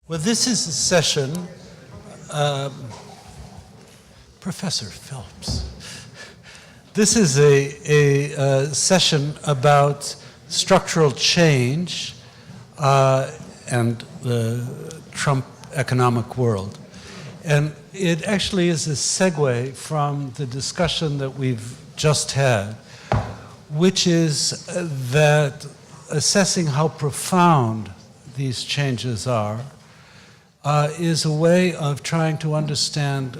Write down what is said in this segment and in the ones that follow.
Well, this is a session, Professor Phelps. This is a session about structural change and the Trump economic world. And it actually is a segue from the discussion that we've just had, which is that assessing how profound these changes are is a way of trying to understand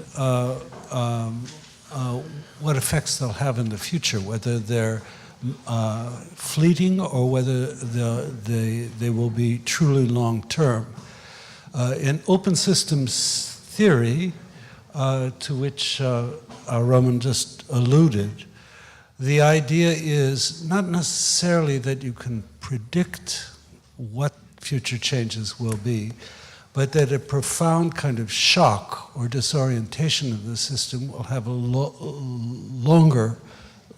what effects they'll have in the future, whether they're fleeting or whether they will be truly long-term. In open systems theory, to which Roman just alluded, the idea is not necessarily that you can predict what future changes will be, but that a profound kind of shock or disorientation of the system will have a longer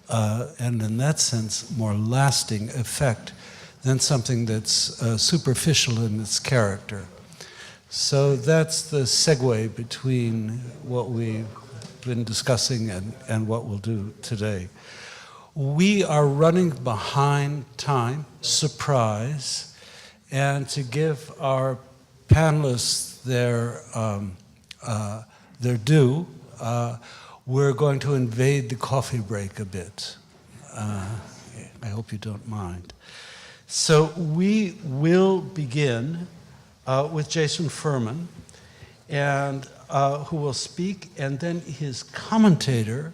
and in that sense more lasting effect than something that's superficial in its character. So that's the segue between what we've been discussing and what we'll do today. We are running behind time, surprise, and to give our panelists their due, we're going to invade the coffee break a bit. I hope you don't mind. So we will begin with Jason Furman, and who will speak, and then his commentator,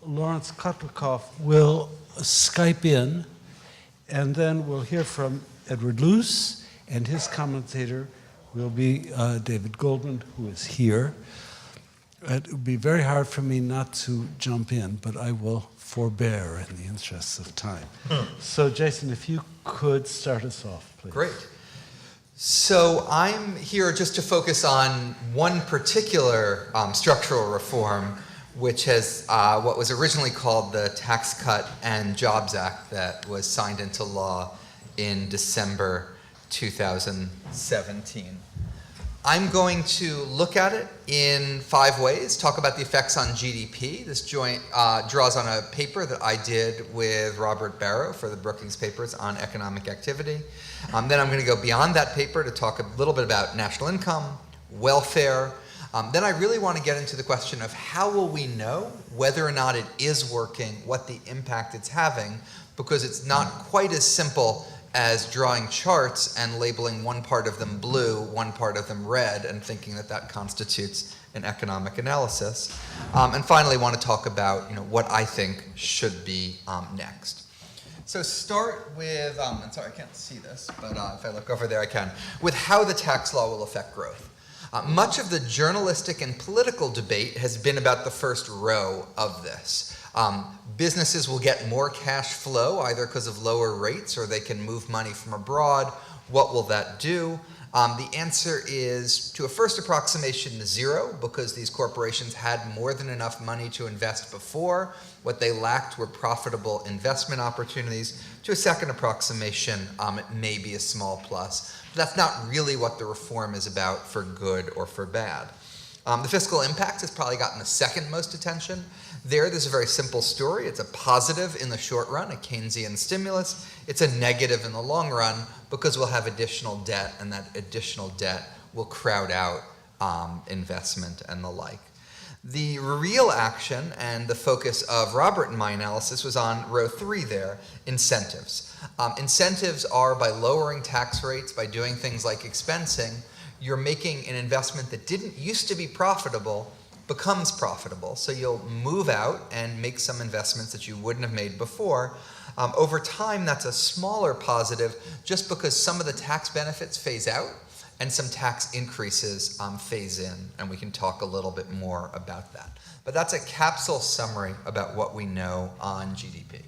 Laurence Kotlikoff, will Skype in, and then we'll hear from Edward Luce, and his commentator will be David Goldman, who is here. It would be very hard for me not to jump in, but I will forbear in the interests of time. So Jason, if you could start us off, please. Great. So I'm here just to focus on one particular structural reform, which has what was originally called the Tax Cut and Jobs Act that was signed into law in December 2017. I'm going to look at it in 5 ways, talk about the effects on GDP. This draws on a paper that I did with Robert Barrow for the Brookings Papers on economic activity. Then I'm going to go beyond that paper to talk a little bit about national income, welfare. Then I really want to get into the question of how will we know whether or not it is working, what the impact it's having, because it's not quite as simple as drawing charts and labeling one part of them blue, one part of them red, and thinking that that constitutes an economic analysis. And finally, want to talk about what I think should be next. So start with, and sorry I can't see this, but if I look over there I can, with how the tax law will affect growth. Much of the journalistic and political debate has been about the first row of this. Businesses will get more cash flow either because of lower rates or they can move money from abroad. What will that do? The answer is, to a first approximation, 0, because these corporations had more than enough money to invest before. What they lacked were profitable investment opportunities. To a second approximation, it may be a small plus. But that's not really what the reform is about for good or for bad. The fiscal impact has probably gotten the second most attention. There's a very simple story. It's a positive in the short run, a Keynesian stimulus. It's a negative in the long run because we'll have additional debt, and that additional debt will crowd out investment and the like. The real action and the focus of Robert and my analysis was on row 3 there, incentives. Incentives are by lowering tax rates, by doing things like expensing, you're making an investment that didn't used to be profitable becomes profitable. So you'll move out and make some investments that you wouldn't have made before. Over time, that's a smaller positive just because some of the tax benefits phase out and some tax increases phase in, and we can talk a little bit more about that. But that's a capsule summary about what we know on GDP.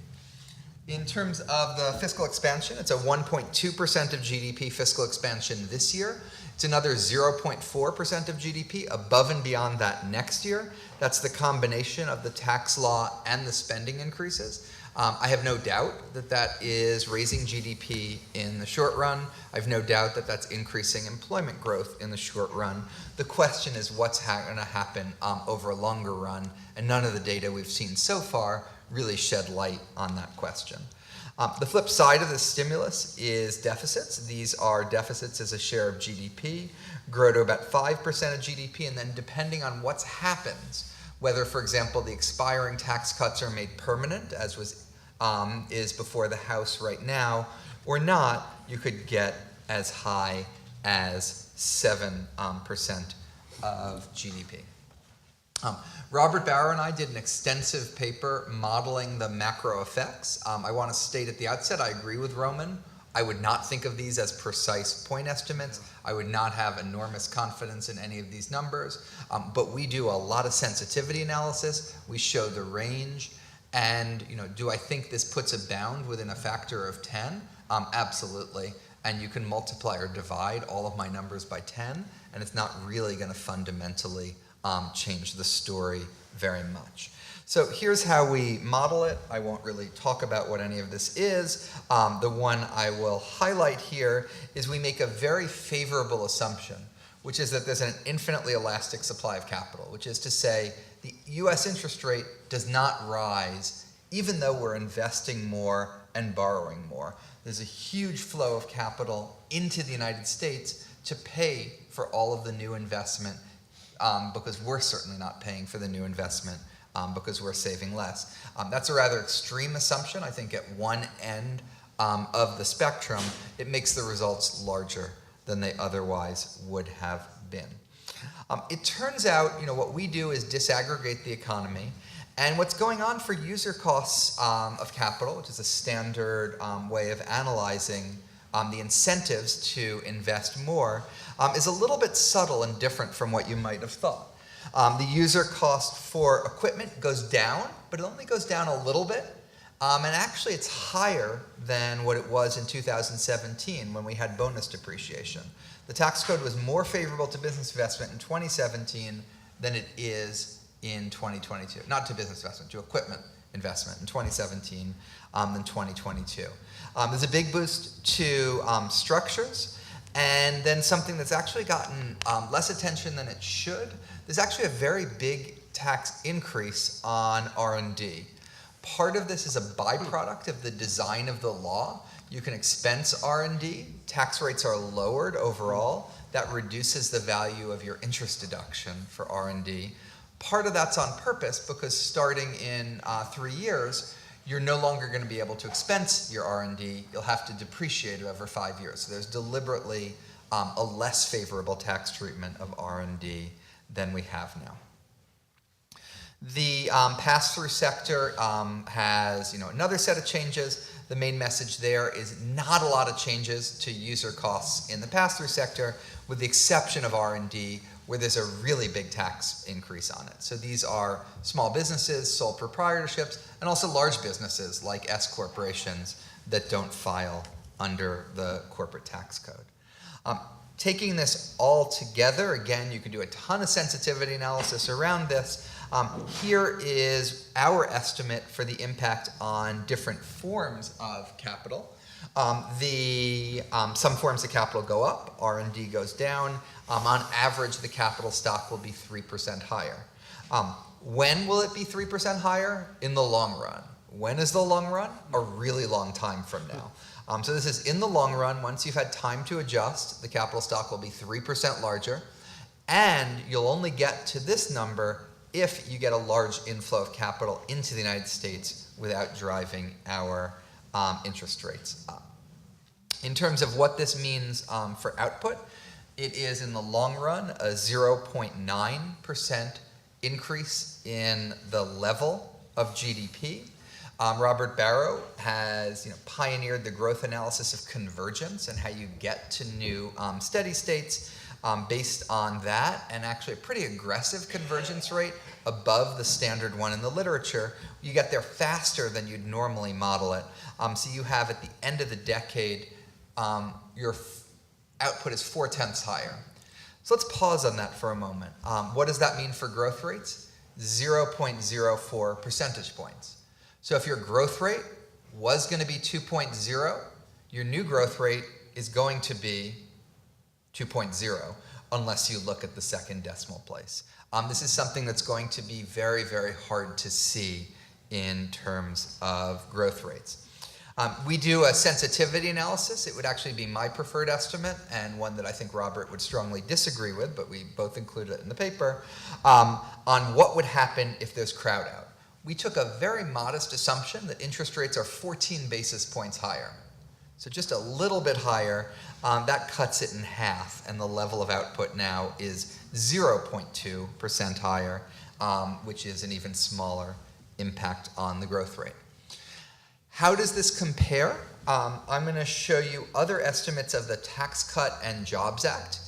In terms of the fiscal expansion, it's a 1.2% of GDP fiscal expansion this year. It's another 0.4% of GDP above and beyond that next year. That's the combination of the tax law and the spending increases. I have no doubt that that is raising GDP in the short run. I have no doubt that that's increasing employment growth in the short run. The question is what's going to happen over a longer run, and none of the data we've seen so far really shed light on that question. The flip side of this stimulus is deficits. These are deficits as a share of GDP, grow to about 5% of GDP, and then depending on what happens, whether, for example, the expiring tax cuts are made permanent, as is before the House right now, or not, you could get as high as 7% of GDP. Robert Barrow and I did an extensive paper modeling the macro effects. I want to state at the outset, I agree with Roman. I would not think of these as precise point estimates. I would not have enormous confidence in any of these numbers. But we do a lot of sensitivity analysis. We show the range. And do I think this puts a bound within a factor of 10? Absolutely. And you can multiply or divide all of my numbers by 10, and it's not really going to fundamentally change the story very much. So here's how we model it. I won't really talk about what any of this is. The one I will highlight here is we make a very favorable assumption, which is that there's an infinitely elastic supply of capital, which is to say the US interest rate does not rise even though we're investing more and borrowing more. There's a huge flow of capital into the United States to pay for all of the new investment because we're certainly not paying for the new investment because we're saving less. That's a rather extreme assumption. I think at one end of the spectrum, it makes the results larger than they otherwise would have been. It turns out, what we do is disaggregate the economy, and what's going on for user costs of capital, which is a standard way of analyzing the incentives to invest more, is a little bit subtle and different from what you might have thought. The user cost for equipment goes down, but it only goes down a little bit. And actually, it's higher than what it was in 2017 when we had bonus depreciation. The tax code was more favorable to business investment in 2017 than it is in 2022. Not to business investment, to equipment investment in 2017 than 2022. There's a big boost to structures, and then something that's actually gotten less attention than it should. There's actually a very big tax increase on R&D. Part of this is a byproduct of the design of the law. You can expense R&D. Tax rates are lowered overall. That reduces the value of your interest deduction for R&D. Part of that's on purpose because starting in 3 years, you're no longer going to be able to expense your R&D. You'll have to depreciate it over 5 years. So there's deliberately a less favorable tax treatment of R&D than we have now. The pass-through sector has another set of changes. The main message there is not a lot of changes to user costs in the pass-through sector, with the exception of R&D, where there's a really big tax increase on it. So these are small businesses, sole proprietorships, and also large businesses like S corporations that don't file under the corporate tax code. Taking this all together, again, you can do a ton of sensitivity analysis around this. Here is our estimate for the impact on different forms of capital. Some forms of capital go up, R&D goes down. On average, the capital stock will be 3% higher. When will it be 3% higher? In the long run. When is the long run? A really long time from now. So this is in the long run. Once you've had time to adjust, the capital stock will be 3% larger. And you'll only get to this number if you get a large inflow of capital into the United States without driving our interest rates up. In terms of what this means for output, it is in the long run a 0.9% increase in the level of GDP. Robert Barrow has pioneered the growth analysis of convergence and how you get to new steady states based on that, and actually a pretty aggressive convergence rate above the standard one in the literature. You get there faster than you'd normally model it. So you have at the end of the decade, your output is 4/10 higher. So let's pause on that for a moment. What does that mean for growth rates? 0.04 percentage points. So if your growth rate was going to be 2.0, your new growth rate is going to be 2.0 unless you look at the second decimal place. This is something that's going to be very, very hard to see in terms of growth rates. We do a sensitivity analysis. It would actually be my preferred estimate and one that I think Robert would strongly disagree with, but we both included it in the paper, on what would happen if there's crowd out. We took a very modest assumption that interest rates are 14 basis points higher. So just a little bit higher, that cuts it in half, and the level of output now is 0.2% higher, which is an even smaller impact on the growth rate. How does this compare? I'm going to show you other estimates of the Tax Cut and Jobs Act.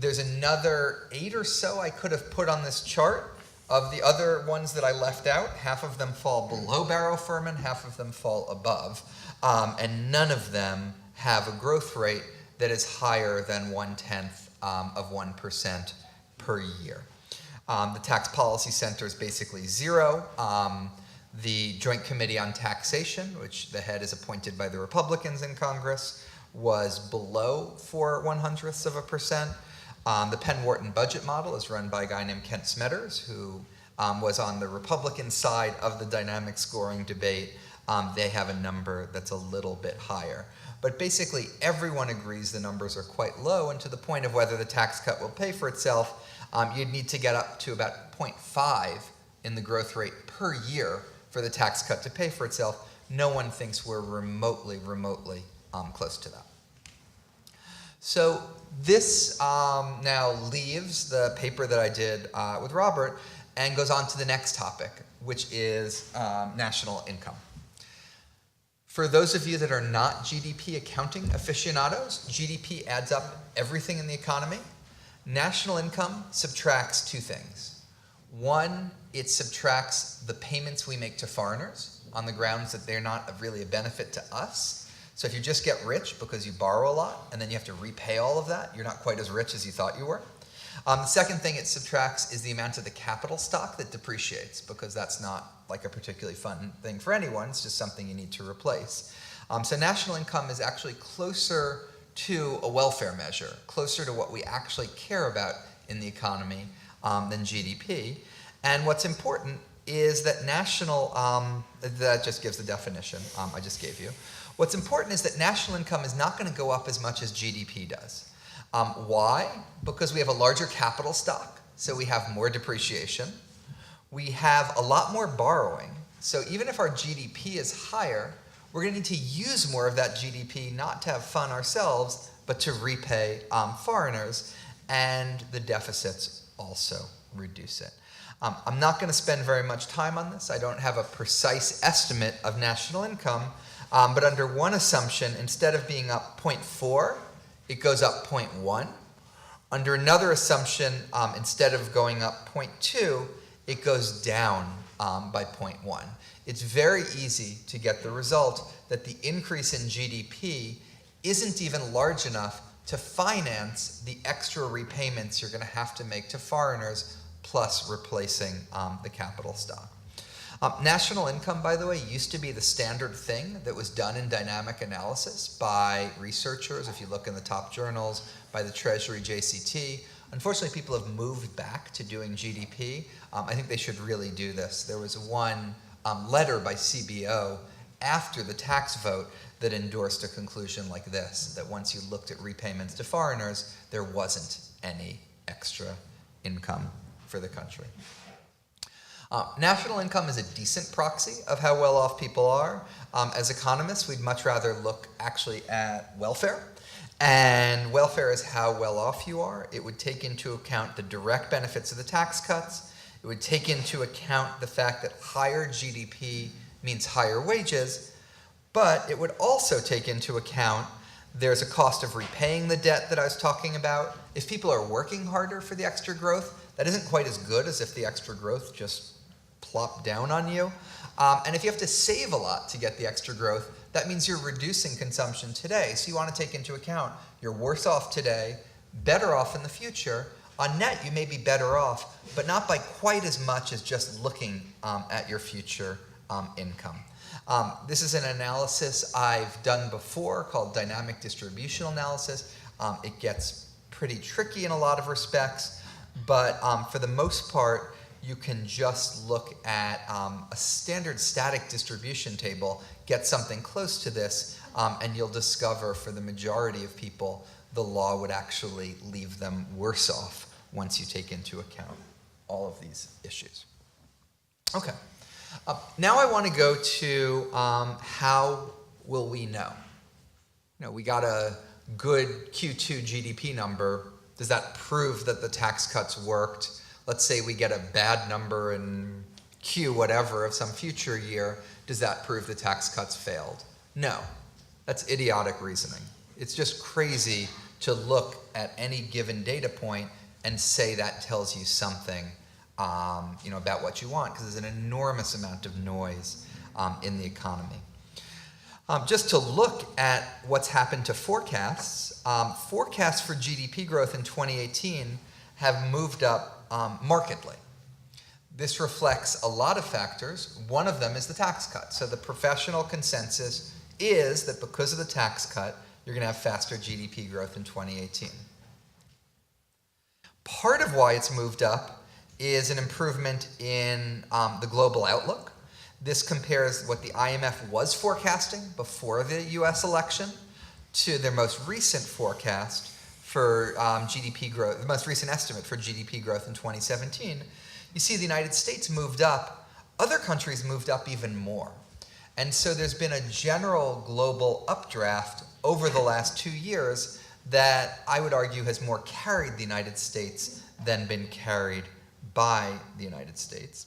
There's another 8 or so I could have put on this chart. Of the other ones that I left out, half of them fall below Barrow-Furman, half of them fall above, and none of them have a growth rate that is higher than 1/10 of 1% per year. The Tax Policy Center is basically 0. The Joint Committee on Taxation, which the head is appointed by the Republicans in Congress, was below 0.04%. The Penn-Wharton budget model is run by a guy named Kent Smetters, who was on the Republican side of the dynamic scoring debate. They have a number that's a little bit higher. But basically, everyone agrees the numbers are quite low, and to the point of whether the tax cut will pay for itself, you'd need to get up to about 0.5 in the growth rate per year for the tax cut to pay for itself. No one thinks we're remotely close to that. So this now leaves the paper that I did with Robert and goes on to the next topic, which is national income. For those of you that are not GDP accounting aficionados, GDP adds up everything in the economy. National income subtracts 2 things. One, it subtracts the payments we make to foreigners on the grounds that they're not really a benefit to us. So if you just get rich because you borrow a lot and then you have to repay all of that, you're not quite as rich as you thought you were. The second thing it subtracts is the amount of the capital stock that depreciates, because that's not like a particularly fun thing for anyone. It's just something you need to replace. So national income is actually closer to a welfare measure, closer to what we actually care about in the economy than GDP. And what's important is that that just gives the definition I just gave you. What's important is that national income is not going to go up as much as GDP does. Why? Because we have a larger capital stock, so we have more depreciation. We have a lot more borrowing, so even if our GDP is higher, we're going to need to use more of that GDP not to have fun ourselves, but to repay foreigners, and the deficits also reduce it. I'm not going to spend very much time on this. I don't have a precise estimate of national income, but under one assumption, instead of being up 0.4, it goes up 0.1. Under another assumption, instead of going up 0.2, it goes down by 0.1. It's very easy to get the result that the increase in GDP isn't even large enough to finance the extra repayments you're going to have to make to foreigners, plus replacing the capital stock. National income, by the way, used to be the standard thing that was done in dynamic analysis by researchers, if you look in the top journals, by the Treasury, JCT. Unfortunately, people have moved back to doing GDP. I think they should really do this. There was one letter by CBO after the tax vote that endorsed a conclusion like this, that once you looked at repayments to foreigners, there wasn't any extra income for the country. National income is a decent proxy of how well off people are. As economists, we'd much rather look actually at welfare. And welfare is how well off you are. It would take into account the direct benefits of the tax cuts. It would take into account the fact that higher GDP means higher wages. But it would also take into account there's a cost of repaying the debt that I was talking about. If people are working harder for the extra growth, that isn't quite as good as if the extra growth just plop down on you. And if you have to save a lot to get the extra growth, that means you're reducing consumption today. So you want to take into account you're worse off today, better off in the future. On net, you may be better off, but not by quite as much as just looking at your future income. This is an analysis I've done before called dynamic distributional analysis. It gets pretty tricky in a lot of respects, but for the most part, you can just look at a standard static distribution table, get something close to this, and you'll discover for the majority of people, the law would actually leave them worse off once you take into account all of these issues. Okay. Now I want to go to how will we know? You know, we got a good Q2 GDP number. Does that prove that the tax cuts worked? Let's say we get a bad number in Q whatever of some future year. Does that prove the tax cuts failed? No. That's idiotic reasoning. It's just crazy to look at any given data point and say that tells you something about what you want, because there's an enormous amount of noise in the economy. Just to look at what's happened to forecasts, forecasts for GDP growth in 2018 have moved up markedly. This reflects a lot of factors. One of them is the tax cut. So the professional consensus is that because of the tax cut, you're going to have faster GDP growth in 2018. Part of why it's moved up is an improvement in the global outlook. This compares what the IMF was forecasting before the US election to their most recent forecast for GDP growth, the most recent estimate for GDP growth in 2017. You see the United States moved up, other countries moved up even more. And so there's been a general global updraft over the last 2 years that I would argue has more carried the United States than been carried by the United States.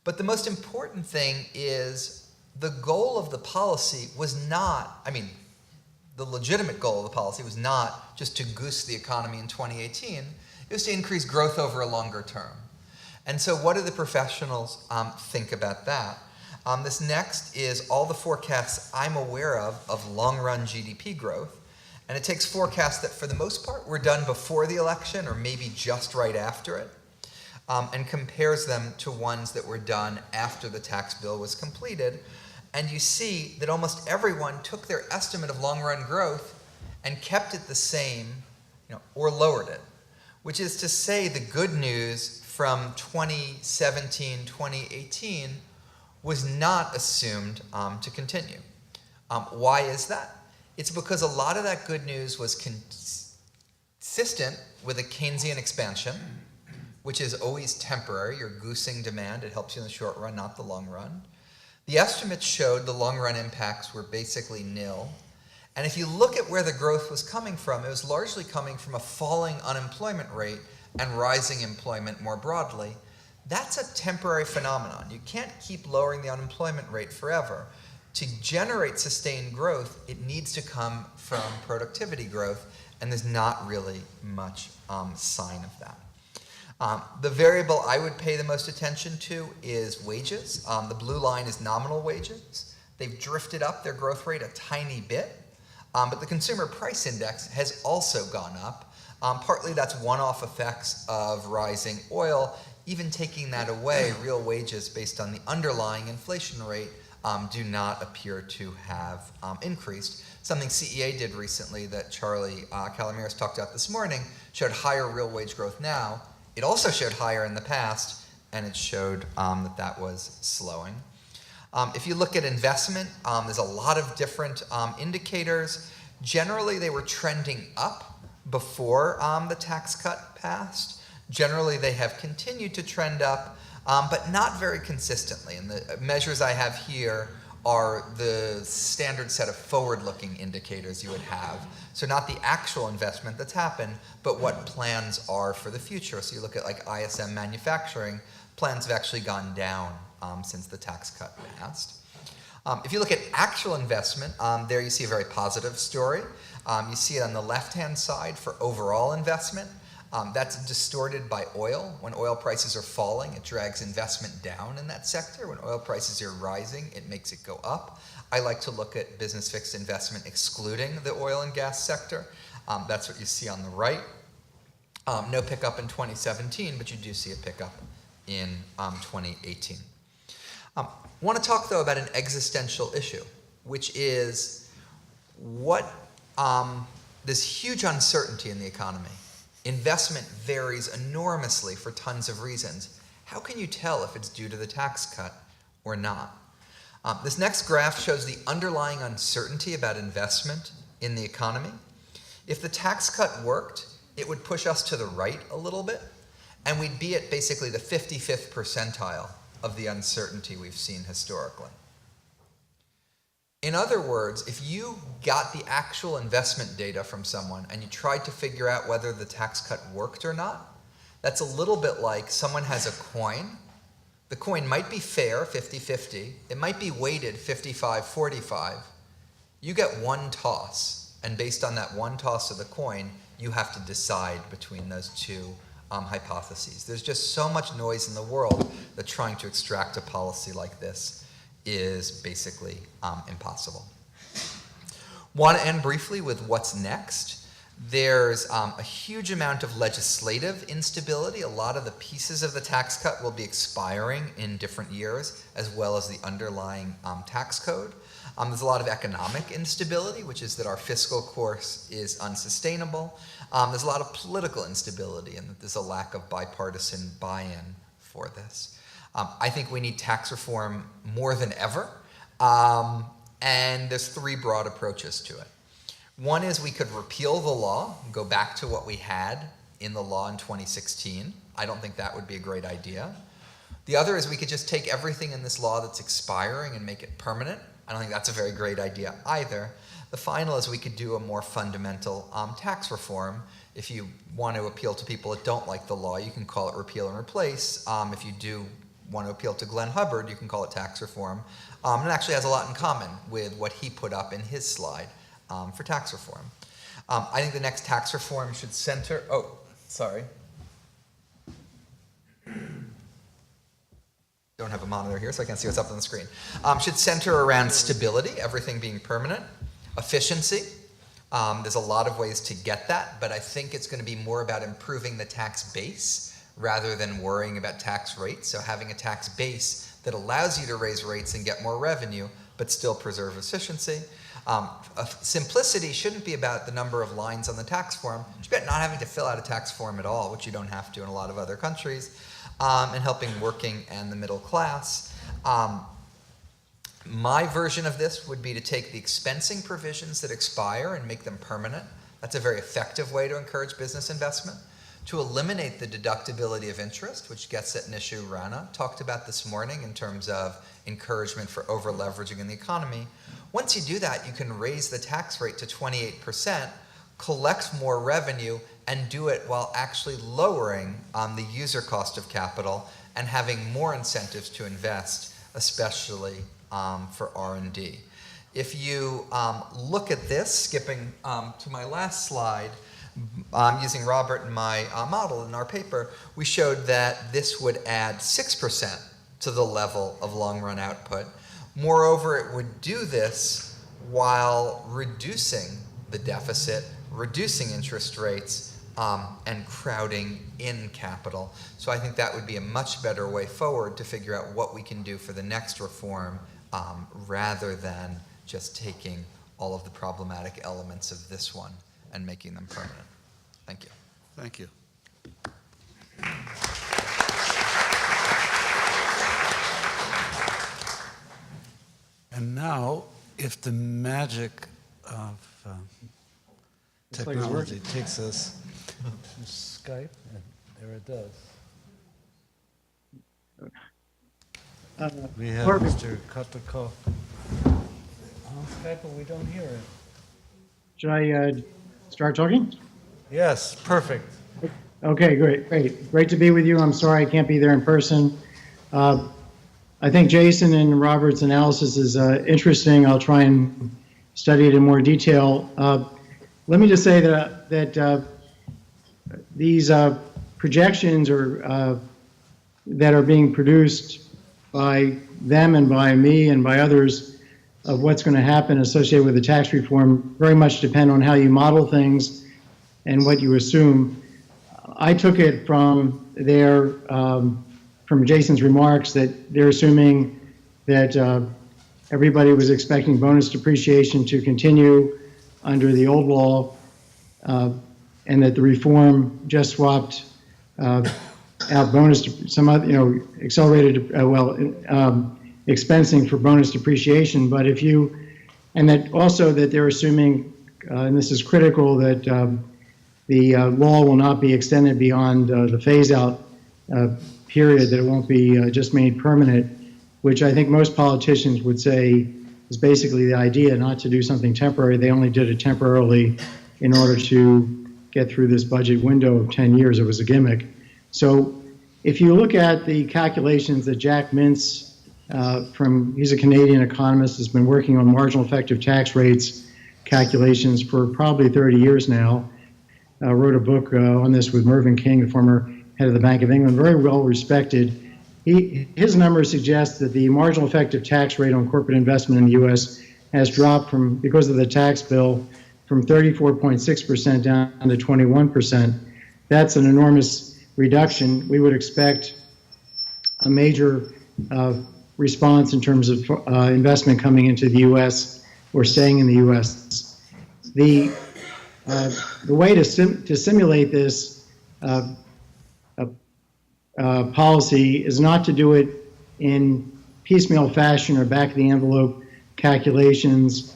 But the most important thing is the goal of the policy was not, the legitimate goal of the policy was not just to goose the economy in 2018, it was to increase growth over a longer term. And so what do the professionals think about that? This next is all the forecasts I'm aware of long-run GDP growth. And it takes forecasts that for the most part were done before the election or maybe just right after it, and compares them to ones that were done after the tax bill was completed. And you see that almost everyone took their estimate of long-run growth and kept it the same, or lowered it, which is to say the good news from 2017, 2018 was not assumed to continue. Why is that? It's because a lot of that good news was consistent with a Keynesian expansion, which is always temporary. You're goosing demand. It helps you in the short run, not the long run. The estimates showed the long run impacts were basically nil. And if you look at where the growth was coming from, it was largely coming from a falling unemployment rate and rising employment more broadly. That's a temporary phenomenon. You can't keep lowering the unemployment rate forever. To generate sustained growth, it needs to come from productivity growth, and there's not really much sign of that. The variable I would pay the most attention to is wages. The blue line is nominal wages. They've drifted up their growth rate a tiny bit, but the consumer price index has also gone up. Partly that's one-off effects of rising oil. Even taking that away, real wages based on the underlying inflation rate do not appear to have increased. Something CEA did recently that Charlie Calamiris talked about this morning showed higher real wage growth now. It also showed higher in the past, and it showed that was slowing. If you look at investment, there's a lot of different indicators. Generally, they were trending up before the tax cut passed. Generally, they have continued to trend up, but not very consistently. And the measures I have here are the standard set of forward-looking indicators you would have. So not the actual investment that's happened, but what plans are for the future. So you look at like ISM manufacturing, plans have actually gone down since the tax cut passed. If you look at actual investment, there you see a very positive story. You see it on the left-hand side for overall investment. That's distorted by oil. When oil prices are falling, it drags investment down in that sector. When oil prices are rising, it makes it go up. I like to look at business fixed investment excluding the oil and gas sector. That's what you see on the right. No pickup in 2017, but you do see a pickup in 2018. I want to talk, though, about an existential issue, which is what this huge uncertainty in the economy. Investment varies enormously for tons of reasons. How can you tell if it's due to the tax cut or not? This next graph shows the underlying uncertainty about investment in the economy. If the tax cut worked, it would push us to the right a little bit, and we'd be at basically the 55th percentile of the uncertainty we've seen historically. In other words, if you got the actual investment data from someone and you tried to figure out whether the tax cut worked or not, that's a little bit like someone has a coin. The coin might be fair, 50-50. It might be weighted 55-45. You get one toss, and based on that one toss of the coin, you have to decide between those two hypotheses. There's just so much noise in the world that trying to extract a policy like this is basically impossible. Want to end briefly with what's next. There's a huge amount of legislative instability. A lot of the pieces of the tax cut will be expiring in different years, as well as the underlying tax code. There's a lot of economic instability, which is that our fiscal course is unsustainable. There's a lot of political instability, and that there's a lack of bipartisan buy-in for this. I think we need tax reform more than ever, and there's three broad approaches to it. One is we could repeal the law, go back to what we had in the law in 2016. I don't think that would be a great idea. The other is we could just take everything in this law that's expiring and make it permanent. I don't think that's a very great idea either. The final is we could do a more fundamental tax reform. If you want to appeal to people that don't like the law, you can call it repeal and replace. If you do want to appeal to Glenn Hubbard, you can call it tax reform. It actually has a lot in common with what he put up in his slide for tax reform. I think the next tax reform should center, don't have a monitor here, so I can't see what's up on the screen. Should center around stability, everything being permanent, efficiency. There's a lot of ways to get that, but I think it's going to be more about improving the tax base rather than worrying about tax rates. So having a tax base that allows you to raise rates and get more revenue, but still preserve efficiency. Simplicity shouldn't be about the number of lines on the tax form. It's about not having to fill out a tax form at all, which you don't have to in a lot of other countries, and helping working and the middle class. My version of this would be to take the expensing provisions that expire and make them permanent. That's a very effective way to encourage business investment. To eliminate the deductibility of interest, which gets at an issue Rana talked about this morning in terms of encouragement for over-leveraging in the economy. Once you do that, you can raise the tax rate to 28%, collect more revenue, and do it while actually lowering the user cost of capital and having more incentives to invest, especially for R&D. If you look at this, skipping to my last slide, using Robert and my model in our paper, we showed that this would add 6% to the level of long-run output. Moreover, it would do this while reducing the deficit, reducing interest rates, and crowding in capital. So I think that would be a much better way forward to figure out what we can do for the next reform rather than just taking all of the problematic elements of this one and making them permanent. Thank you. Thank you. And now, if the magic of technology takes us to Skype, and there it does. We have Mr. Kotlikoff on Skype, but we don't hear it. Should I start talking? Yes, perfect. Okay, great to be with you. I'm sorry I can't be there in person. I think Jason and Robert's analysis is interesting. I'll try and study it in more detail. Let me just say that these projections that are being produced by them and by me and by others of what's going to happen associated with the tax reform very much depend on how you model things and what you assume. I took it from from Jason's remarks that they're assuming that everybody was expecting bonus depreciation to continue under the old law, and that the reform just swapped out bonus, some other, accelerated, expensing for bonus depreciation. But if you, and that also that they're assuming, and this is critical, that the law will not be extended beyond the phase-out period, that it won't be just made permanent, which I think most politicians would say is basically the idea, not to do something temporary. They only did it temporarily in order to get through this budget window of 10 years. It was a gimmick. So if you look at the calculations that Jack Mintz, he's a Canadian economist, has been working on marginal effective tax rates calculations for probably 30 years now, wrote a book on this with Mervyn King, the former head of the Bank of England, very well respected. His numbers suggest that the marginal effective tax rate on corporate investment in the U.S. has dropped because of the tax bill, from 34.6% down to 21%. That's an enormous reduction. We would expect a major response in terms of investment coming into the U.S. or staying in the U.S. The way to simulate this policy is not to do it in piecemeal fashion or back-of-the-envelope calculations,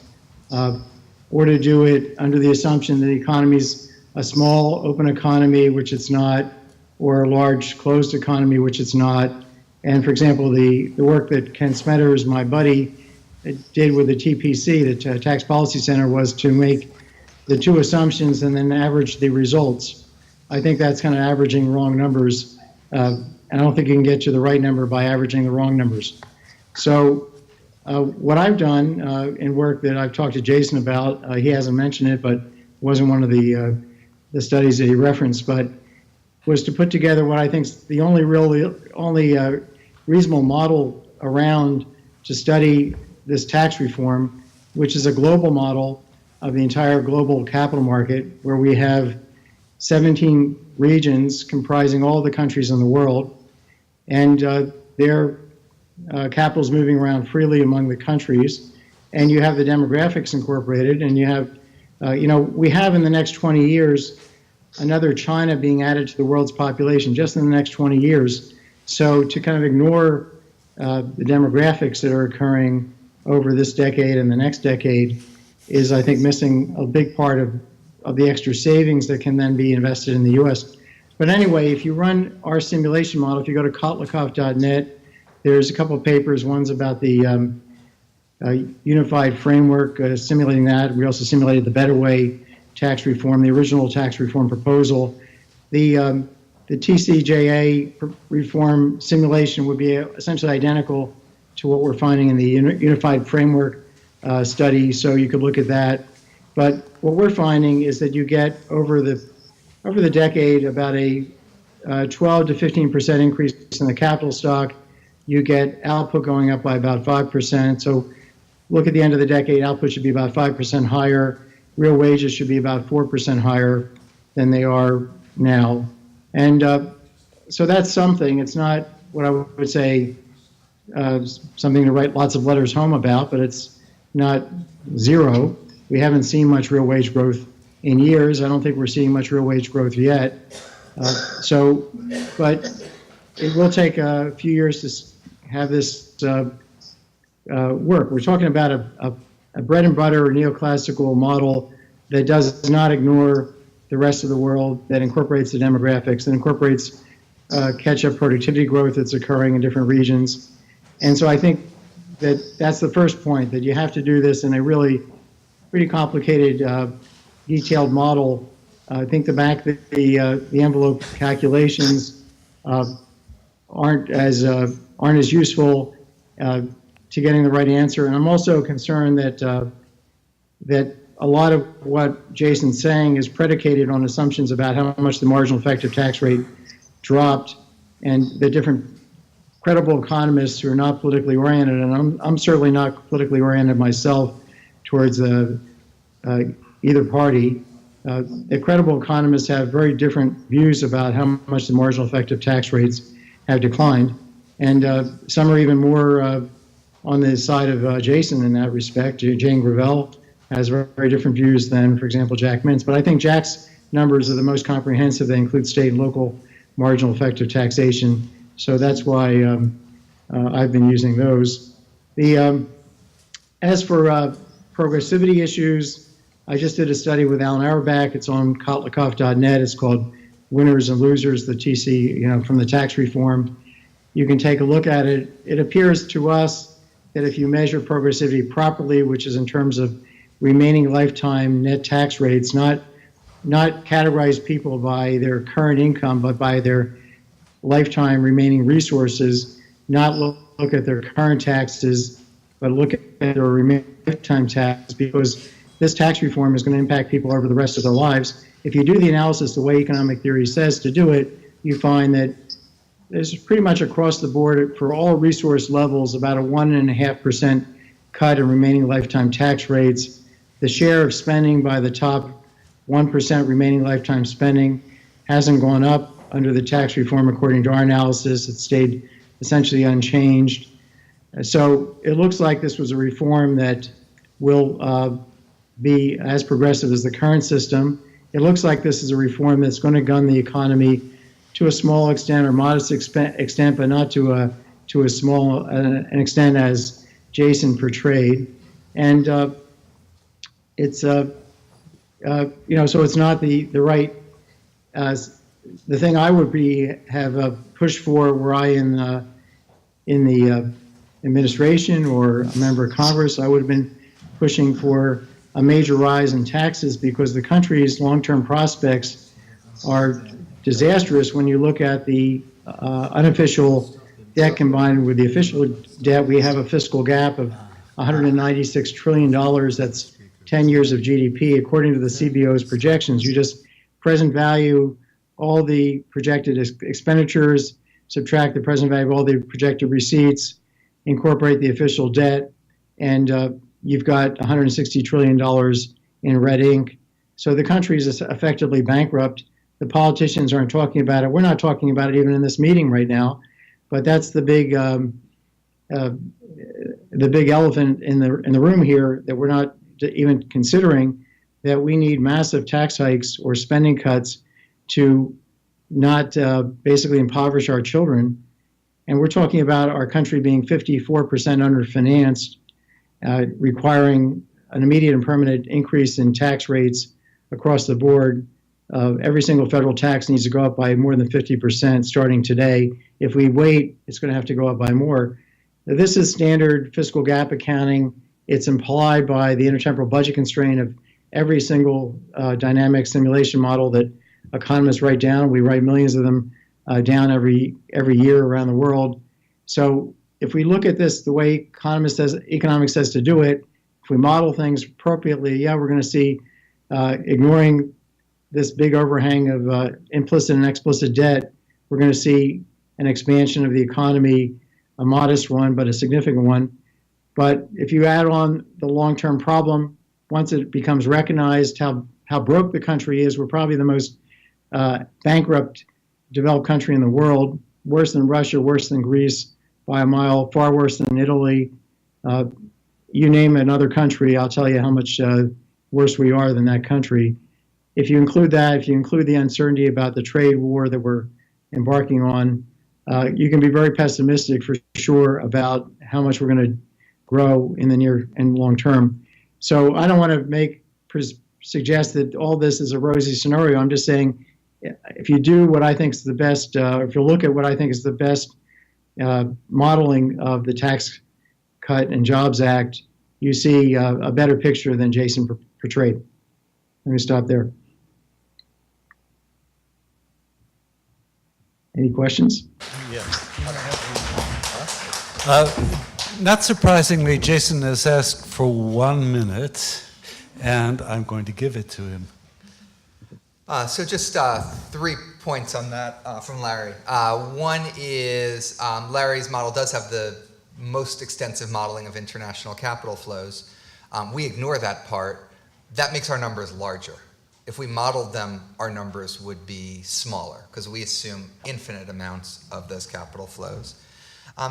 or to do it under the assumption that the economy's a small open economy, which it's not, or a large closed economy, which it's not. And for example, the work that Ken Smetters, my buddy, did with the TPC, the Tax Policy Center, was to make the two assumptions and then average the results. I think that's kind of averaging wrong numbers. And I don't think you can get to the right number by averaging the wrong numbers. So what I've done in work that I've talked to Jason about, he hasn't mentioned it, but it wasn't one of the studies that he referenced, but was to put together what I think is the only reasonable model around to study this tax reform, which is a global model of the entire global capital market, where we have 17 regions comprising all the countries in the world, and their capital's moving around freely among the countries, and you have the demographics incorporated, and you have, we have in the next 20 years another China being added to the world's population just in the next 20 years. So to kind of ignore the demographics that are occurring over this decade and the next decade is, I think, missing a big part of the extra savings that can then be invested in the U.S. But anyway, if you run our simulation model, if you go to Kotlikoff.net, there's a couple of papers. One's about the unified framework, simulating that. We also simulated the Better Way tax reform, the original tax reform proposal. The TCJA reform simulation would be essentially identical to what we're finding in the unified framework study, so you could look at that. But what we're finding is that you get over the decade about a 12 to 15% increase in the capital stock. You get output going up by about 5%. So look at the end of the decade, output should be about 5% higher. Real wages should be about 4% higher than they are now. And so that's something. It's not what I would say something to write lots of letters home about, but it's not zero. We haven't seen much real wage growth in years. I don't think we're seeing much real wage growth yet. But it will take a few years to have this work. We're talking about a bread and butter neoclassical model that does not ignore the rest of the world, that incorporates the demographics, that incorporates catch-up productivity growth that's occurring in different regions. And so I think that's the first point, that you have to do this in a really pretty complicated, detailed model. I think the envelope calculations aren't as useful to getting the right answer. And I'm also concerned that a lot of what Jason's saying is predicated on assumptions about how much the marginal effective tax rate dropped, and the different credible economists who are not politically oriented, and I'm certainly not politically oriented myself towards either party. The credible economists have very different views about how much the marginal effective tax rates have declined, and some are even more on the side of Jason in that respect. Jane Gravel has very different views than, for example, Jack Mintz. But I think Jack's numbers are the most comprehensive. They include state and local marginal effective taxation. So that's why I've been using those. As for progressivity issues, I just did a study with Alan Auerbach. It's on Kotlikoff.net. It's called Winners and Losers, the TC, from the tax reform. You can take a look at it. It appears to us that if you measure progressivity properly, which is in terms of remaining lifetime net tax rates, not categorize people by their current income, but by their lifetime remaining resources, not look at their current taxes, but look at their remaining lifetime taxes, because this tax reform is going to impact people over the rest of their lives. If you do the analysis the way economic theory says to do it, you find that there's pretty much across the board for all resource levels about a 1.5% cut in remaining lifetime tax rates. The share of spending by the top 1% remaining lifetime spending hasn't gone up under the tax reform according to our analysis. It stayed essentially unchanged. So it looks like this was a reform that will be as progressive as the current system. It looks like this is a reform that's going to gun the economy to a small extent or modest extent, but not to a small an extent as Jason portrayed. And it's so it's not the right. The thing I would have pushed for were I in the administration or a member of Congress, I would have been pushing for a major rise in taxes, because the country's long-term prospects are disastrous when you look at the unofficial debt combined with the official debt. We have a fiscal gap of $196 trillion. That's 10 years of GDP, according to the CBO's projections. You just present value all the projected expenditures, subtract the present value of all the projected receipts, incorporate the official debt, and you've got $160 trillion in red ink. So the country is effectively bankrupt. The politicians aren't talking about it. We're not talking about it even in this meeting right now. But that's the big elephant in the room here that we're not even considering, that we need massive tax hikes or spending cuts to not basically impoverish our children. And we're talking about our country being 54% underfinanced, requiring an immediate and permanent increase in tax rates across the board. Every single federal tax needs to go up by more than 50% starting today. If we wait, it's going to have to go up by more. Now, this is standard fiscal gap accounting. It's implied by the intertemporal budget constraint of every single dynamic simulation model that economists write down. We write millions of them down every year around the world. So if we look at this the way economics says to do it, if we model things appropriately, we're going to see, ignoring this big overhang of implicit and explicit debt, we're going to see an expansion of the economy, a modest one, but a significant one. But if you add on the long-term problem, once it becomes recognized how broke the country is, we're probably the most bankrupt developed country in the world, worse than Russia, worse than Greece by a mile, far worse than Italy. You name another country, I'll tell you how much worse we are than that country. If you include that, if you include the uncertainty about the trade war that we're embarking on, you can be very pessimistic for sure about how much we're going to grow in the near and long term. So I don't want to suggest that all this is a rosy scenario. I'm just saying, if you do what I think is the best, if you look at what I think is the best modeling of the Tax Cut and Jobs Act, you see a better picture than Jason portrayed. Let me stop there. Any questions? Yes. Not surprisingly, Jason has asked for 1 minute, and I'm going to give it to him. So just 3 points on that from Larry. One is Larry's model does have the most extensive modeling of international capital flows. We ignore that part. That makes our numbers larger. If we modeled them, our numbers would be smaller because we assume infinite amounts of those capital flows.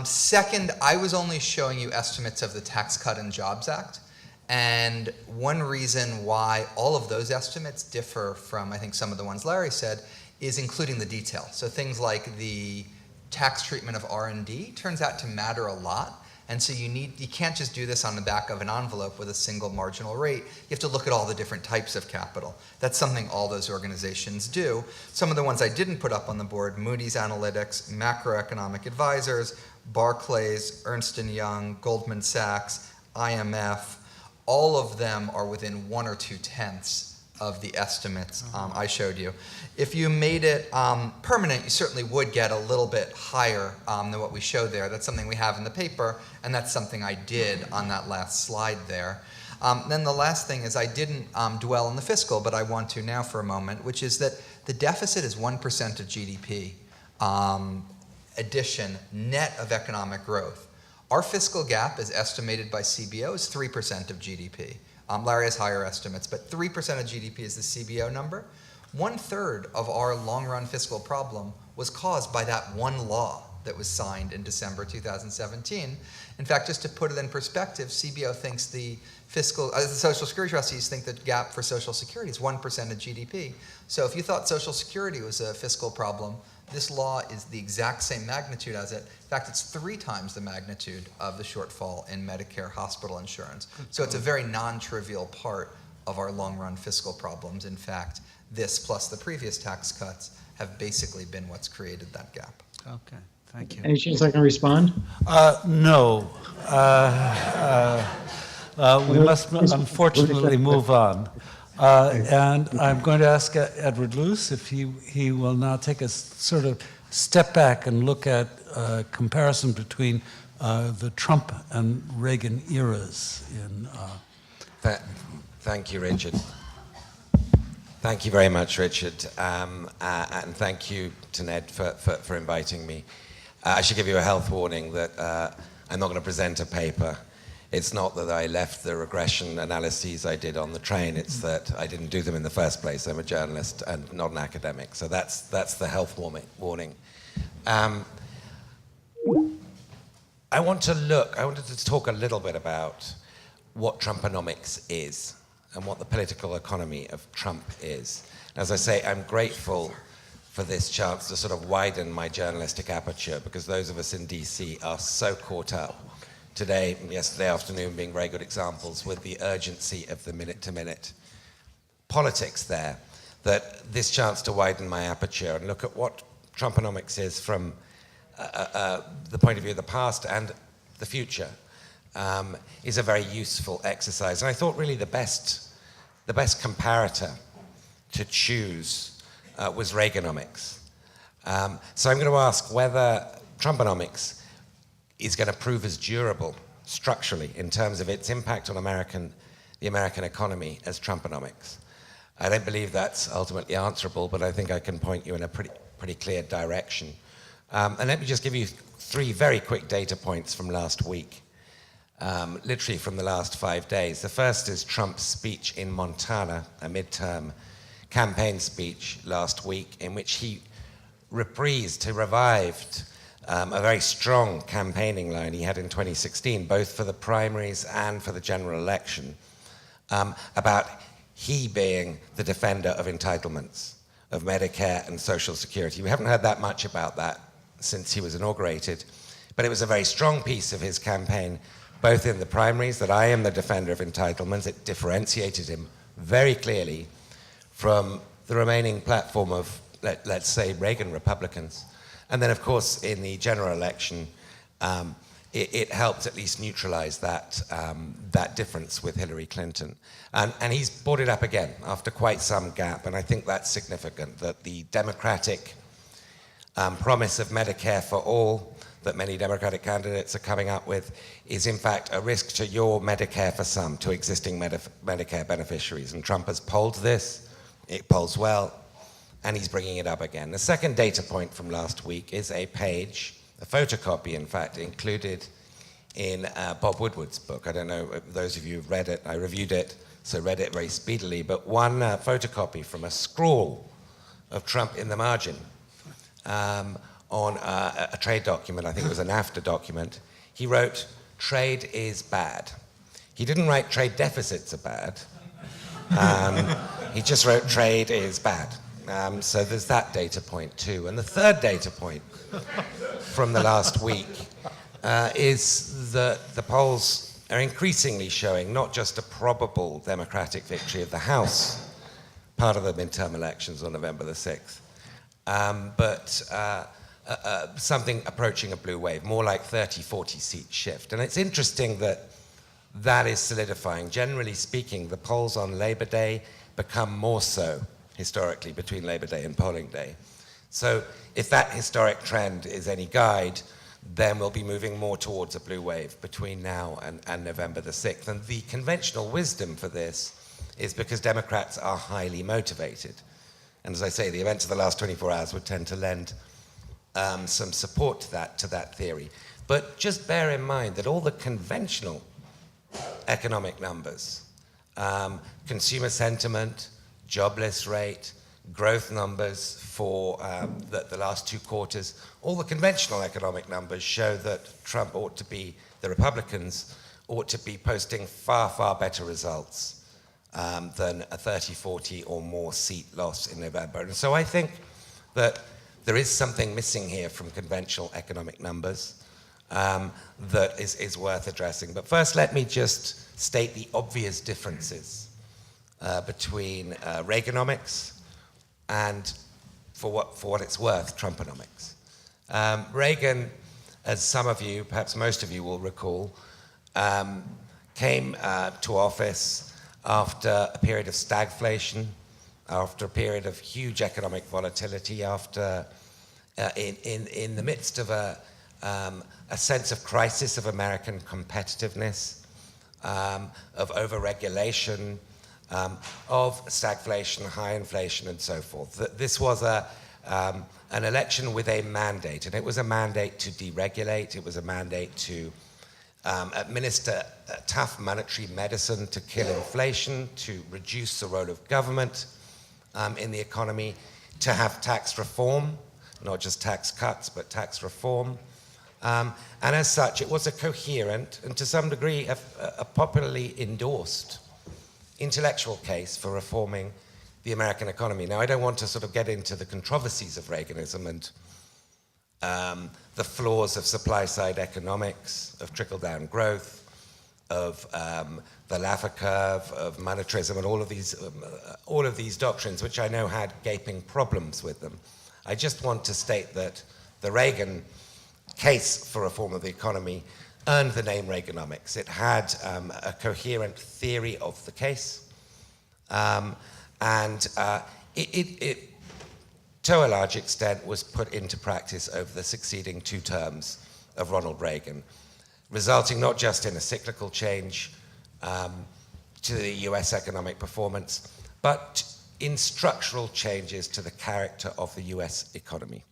Second, I was only showing you estimates of the Tax Cut and Jobs Act. And one reason why all of those estimates differ from, I think, some of the ones Larry said, is including the detail. So things like the tax treatment of R&D turns out to matter a lot. And so you can't just do this on the back of an envelope with a single marginal rate. You have to look at all the different types of capital. That's something all those organizations do. Some of the ones I didn't put up on the board, Moody's Analytics, Macroeconomic Advisors, Barclays, Ernst & Young, Goldman Sachs, IMF, all of them are within 1 or 2/10 of the estimates I showed you. If you made it permanent, you certainly would get a little bit higher than what we showed there. That's something we have in the paper, and that's something I did on that last slide there. Then the last thing is I didn't dwell on the fiscal, but I want to now for a moment, which is that the deficit is 1% of GDP addition net of economic growth. Our fiscal gap, as estimated by CBO, is 3% of GDP. Larry has higher estimates, but 3% of GDP is the CBO number. 1/3 of our long-run fiscal problem was caused by that one law that was signed in December 2017. In fact, just to put it in perspective, CBO thinks the Social Security trustees think the gap for Social Security is 1% of GDP. So if you thought Social Security was a fiscal problem, this law is the exact same magnitude as it. In fact, it's 3 times the magnitude of the shortfall in Medicare hospital insurance. So it's a very non-trivial part of our long-run fiscal problems. In fact, this plus the previous tax cuts have basically been what's created that gap. Okay, thank you. Any chance I can respond? No. We must unfortunately move on. And I'm going to ask Edward Luce if he will now take a sort of step back and look at a comparison between the Trump and Reagan eras. Thank you, Richard. Thank you very much, Richard. And thank you to Ned for inviting me. I should give you a health warning that I'm not going to present a paper. It's not that I left the regression analyses I did on the train, it's that I didn't do them in the first place. I'm a journalist and not an academic, so that's the health warning. I wanted to talk a little bit about what Trumponomics is and what the political economy of Trump is. As I say, I'm grateful for this chance to sort of widen my journalistic aperture, because those of us in DC are so caught up today and yesterday afternoon being very good examples with the urgency of the minute-to-minute politics there, that this chance to widen my aperture and look at what Trumponomics is from the point of view of the past and the future is a very useful exercise. And I thought really the best comparator to choose was Reaganomics. So I'm going to ask whether Trumponomics is going to prove as durable structurally in terms of its impact on the American economy as Trumponomics. I don't believe that's ultimately answerable, but I think I can point you in a pretty clear direction. And let me just give you 3 very quick data points from last week, literally from the last 5 days. The first is Trump's speech in Montana, a midterm campaign speech last week, in which he revived a very strong campaigning line he had in 2016, both for the primaries and for the general election, about he being the defender of entitlements, of Medicare and Social Security. We haven't heard that much about that since he was inaugurated, but it was a very strong piece of his campaign, both in the primaries, that I am the defender of entitlements. It differentiated him very clearly from the remaining platform of, let's say, Reagan Republicans. And then, of course, in the general election, it helped at least neutralize that difference with Hillary Clinton. And he's brought it up again after quite some gap, and I think that's significant, that the Democratic promise of Medicare for all that many Democratic candidates are coming up with is in fact a risk to your Medicare for some, to existing Medicare beneficiaries. And Trump has polled this, it polls well, and he's bringing it up again. The second data point from last week is a page, a photocopy, in fact, included in Bob Woodward's book. I don't know if those of you who've read it, I reviewed it, so read it very speedily, but one photocopy from a scrawl of Trump in the margin on a trade document, I think it was a NAFTA document. He wrote, "Trade is bad." He didn't write trade deficits are bad. He just wrote trade is bad. So there's that data point too. And the third data point from the last week is that the polls are increasingly showing not just a probable Democratic victory of the House, part of the midterm elections on November the 6th, but something approaching a blue wave, more like 30, 40 seat shift. And it's interesting that that is solidifying. Generally speaking, the polls on Labor Day become more so historically between Labor Day and polling day. So if that historic trend is any guide, then we'll be moving more towards a blue wave between now and November the 6th. And the conventional wisdom for this is because Democrats are highly motivated. And as I say, the events of the last 24 hours would tend to lend some support to that theory. But just bear in mind that all the conventional economic numbers, consumer sentiment, jobless rate, growth numbers for the last 2 quarters, all the conventional economic numbers show that the Republicans ought to be posting far, far better results than a 30, 40 or more seat loss in November. And so I think that there is something missing here from conventional economic numbers that is worth addressing. But first, let me just state the obvious differences between Reaganomics and, for what it's worth, Trumponomics. Reagan, as some of you, perhaps most of you will recall, came to office after a period of stagflation, after a period of huge economic volatility, after in the midst of a sense of crisis of American competitiveness, of overregulation, of stagflation, high inflation, and so forth. This was an election with a mandate, and it was a mandate to deregulate. It was a mandate to administer tough monetary medicine to kill inflation, to reduce the role of government in the economy, to have tax reform, not just tax cuts, but tax reform. And as such, it was a coherent and to some degree a popularly endorsed intellectual case for reforming the American economy. Now, I don't want to sort of get into the controversies of Reaganism and the flaws of supply-side economics, of trickle-down growth, of the Laffer curve, of monetarism, and all of these doctrines, which I know had gaping problems with them. I just want to state that the Reagan case for reform of the economy earned the name Reaganomics. It had a coherent theory of the case, and it, to a large extent, was put into practice over the succeeding 2 terms of Ronald Reagan, resulting not just in a cyclical change to the US economic performance, but in structural changes to the character of the US economy.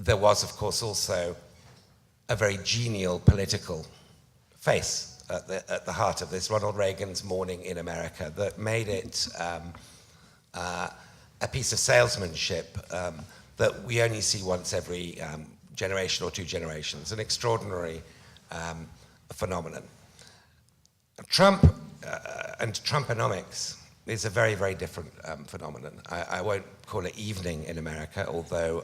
There was, of course, also a very genial political face at the heart of this, Ronald Reagan's Morning in America, that made it a piece of salesmanship that we only see once every generation or 2 generations, an extraordinary phenomenon. Trump and Trumponomics is a very, very different phenomenon. I won't call it evening in America, although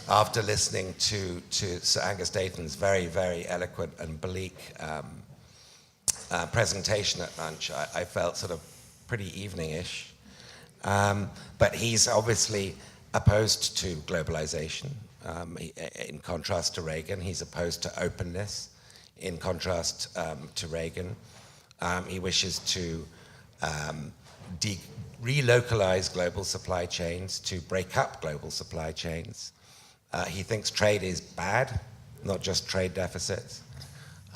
after listening to Sir Angus Dayton's very, very eloquent and bleak presentation at lunch, I felt sort of pretty evening-ish. But he's obviously opposed to globalization. In contrast to Reagan, he's opposed to openness. In contrast to Reagan, he wishes to relocalize global supply chains, to break up global supply chains. He thinks trade is bad, not just trade deficits.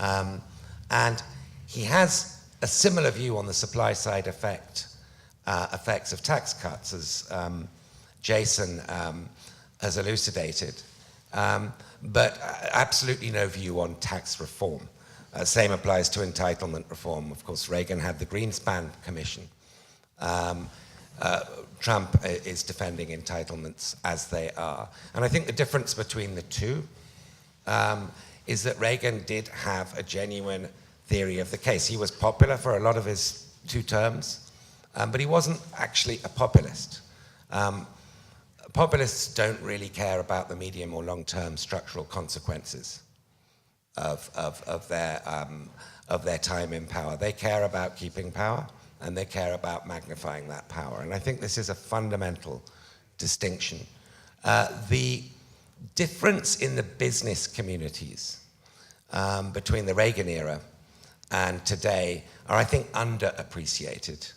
And he has a similar view on the supply side effects of tax cuts, as Jason has elucidated, but absolutely no view on tax reform. Same applies to entitlement reform. Of course, Reagan had the Greenspan Commission, Trump is defending entitlements as they are. And I think the difference between the two is that Reagan did have a genuine theory of the case. He was popular for a lot of his 2 terms, but he wasn't actually a populist. Populists don't really care about the medium or long-term structural consequences of their time in power. They care about keeping power, and they care about magnifying that power. And I think this is a fundamental distinction. The difference in the business communities between the Reagan era and today are, I think, underappreciated.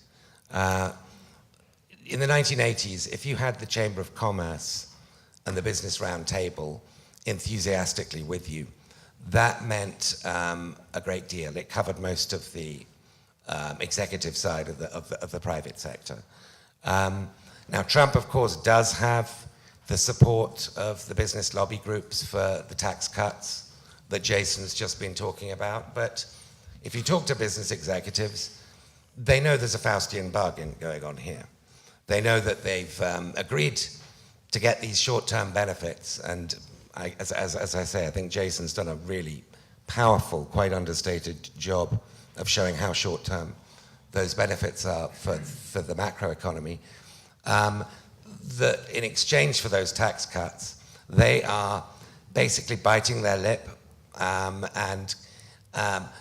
In the 1980s, if you had the Chamber of Commerce and the Business Roundtable enthusiastically with you, that meant a great deal. It covered most of the executive side of the private sector. Now, Trump, of course, does have the support of the business lobby groups for the tax cuts that Jason's just been talking about. But if you talk to business executives, they know there's a Faustian bargain going on here. They know that they've agreed to get these short-term benefits. And as I say, I think Jason's done a really powerful, quite understated job of showing how short-term those benefits are for the macroeconomy. That in exchange for those tax cuts, they are basically biting their lip and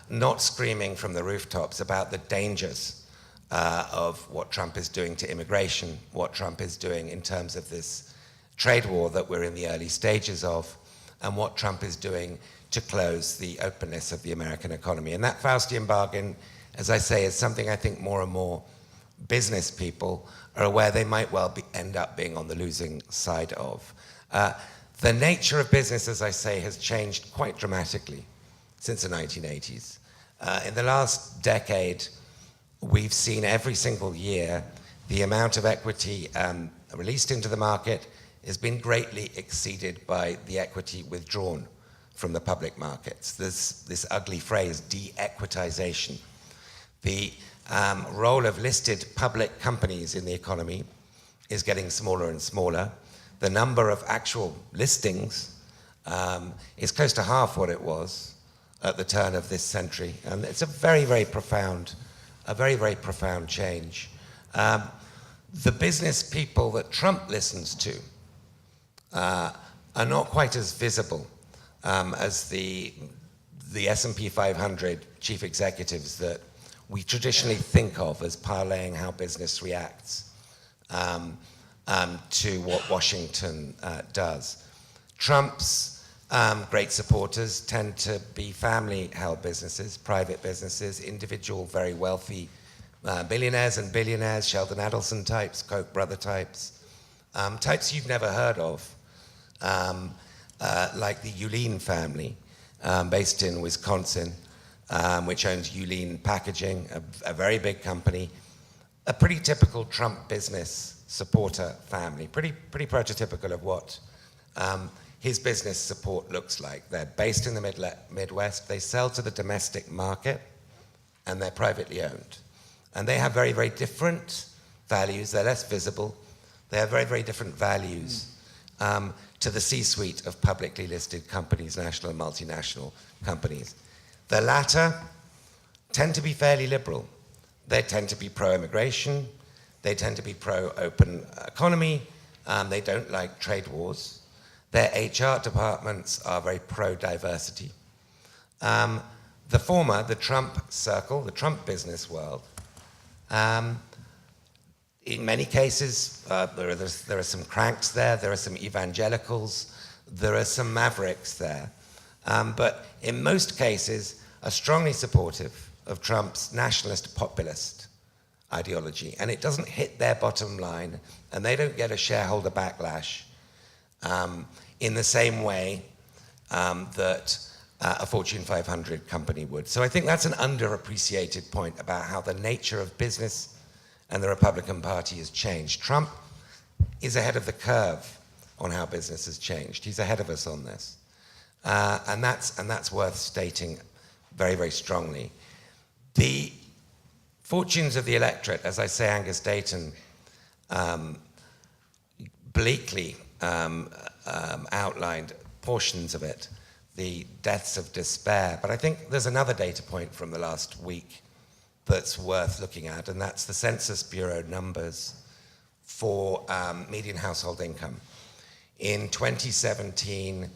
not screaming from the rooftops about the dangers of what Trump is doing to immigration, what Trump is doing in terms of this trade war that we're in the early stages of, and what Trump is doing to close the openness of the American economy. And that Faustian bargain, as I say, is something I think more and more business people are aware they might well end up being on the losing side of. The nature of business, as I say, has changed quite dramatically since the 1980s. In the last decade, we've seen every single year the amount of equity released into the market has been greatly exceeded by the equity withdrawn from the public markets. There's this ugly phrase, de-equitization. The role of listed public companies in the economy is getting smaller and smaller. The number of actual listings is close to half what it was at the turn of this century. And it's a very, very profound change. The business people that Trump listens to are not quite as visible as the S&P 500 chief executives that we traditionally think of as parlaying how business reacts to what Washington does. Trump's great supporters tend to be family-held businesses, private businesses, individual, very wealthy billionaires and billionaires, Sheldon Adelson types, Koch brother types, types you've never heard of, like the Yulin family, based in Wisconsin, which owns Yulin Packaging, a very big company, a pretty typical Trump business supporter family, pretty prototypical of what his business support looks like. They're based in the Midwest, they sell to the domestic market, and they're privately owned. And they have very, very different values. They're less visible. They have very, very different values to the C-suite of publicly listed companies, national and multinational companies. The latter tend to be fairly liberal. They tend to be pro-immigration. They tend to be pro-open economy. They don't like trade wars. Their HR departments are very pro-diversity. The former, the Trump circle, the Trump business world, in many cases, there are some cranks there, there are some evangelicals, there are some mavericks there. But in most cases, are strongly supportive of Trump's nationalist populist ideology. And it doesn't hit their bottom line, and they don't get a shareholder backlash in the same way that a Fortune 500 company would. So I think that's an underappreciated point about how the nature of business and the Republican Party has changed. Trump is ahead of the curve on how business has changed. He's ahead of us on this. And that's worth stating very, very strongly. The fortunes of the electorate, as I say, Angus Dayton bleakly outlined portions of it, the deaths of despair. But I think there's another data point from the last week that's worth looking at, and that's the Census Bureau numbers for median household income. In 2017,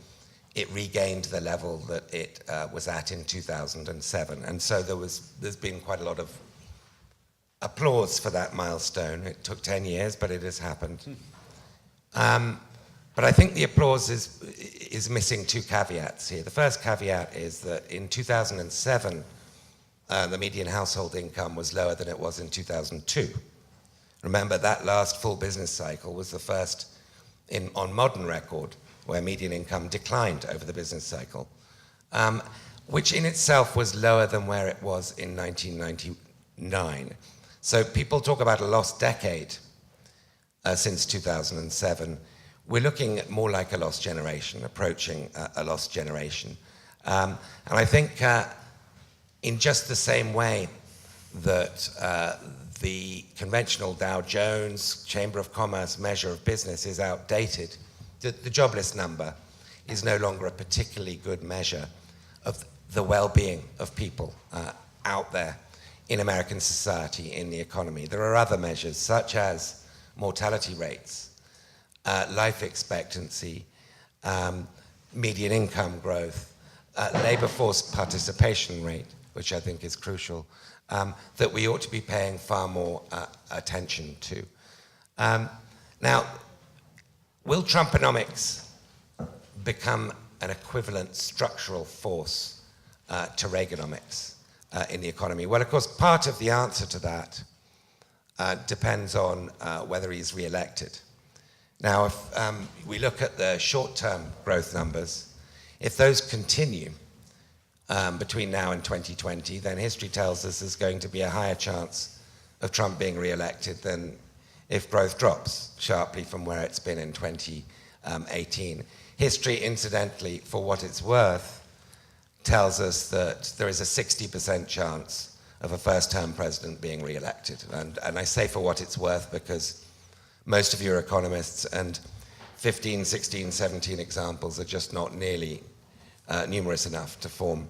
it regained the level that it was at in 2007, and so there's been quite a lot of applause for that milestone. It took 10 years, but it has happened. But I think the applause is missing two caveats here. The first caveat is that in 2007, the median household income was lower than it was in 2002. Remember, that last full business cycle was the first on modern record where median income declined over the business cycle, which in itself was lower than where it was in 1999. So people talk about a lost decade since 2007. We're looking at more like a lost generation, approaching a lost generation. And I think in just the same way that the conventional Dow Jones Chamber of Commerce measure of business is outdated, the jobless number is no longer a particularly good measure of the well-being of people out there in American society, in the economy. There are other measures, such as mortality rates, life expectancy, median income growth, labor force participation rate, which I think is crucial, that we ought to be paying far more attention to. Now, will Trumponomics become an equivalent structural force to Reaganomics in the economy? Well, of course, part of the answer to that depends on whether he's re-elected. Now, if we look at the short-term growth numbers, if those continue between now and 2020, then history tells us there's going to be a higher chance of Trump being re-elected than if growth drops sharply from where it's been in 2018. History, incidentally, for what it's worth, tells us that there is a 60% chance of a first-term president being re-elected. And I say for what it's worth because most of your economists, and 15, 16, 17 examples are just not nearly numerous enough to form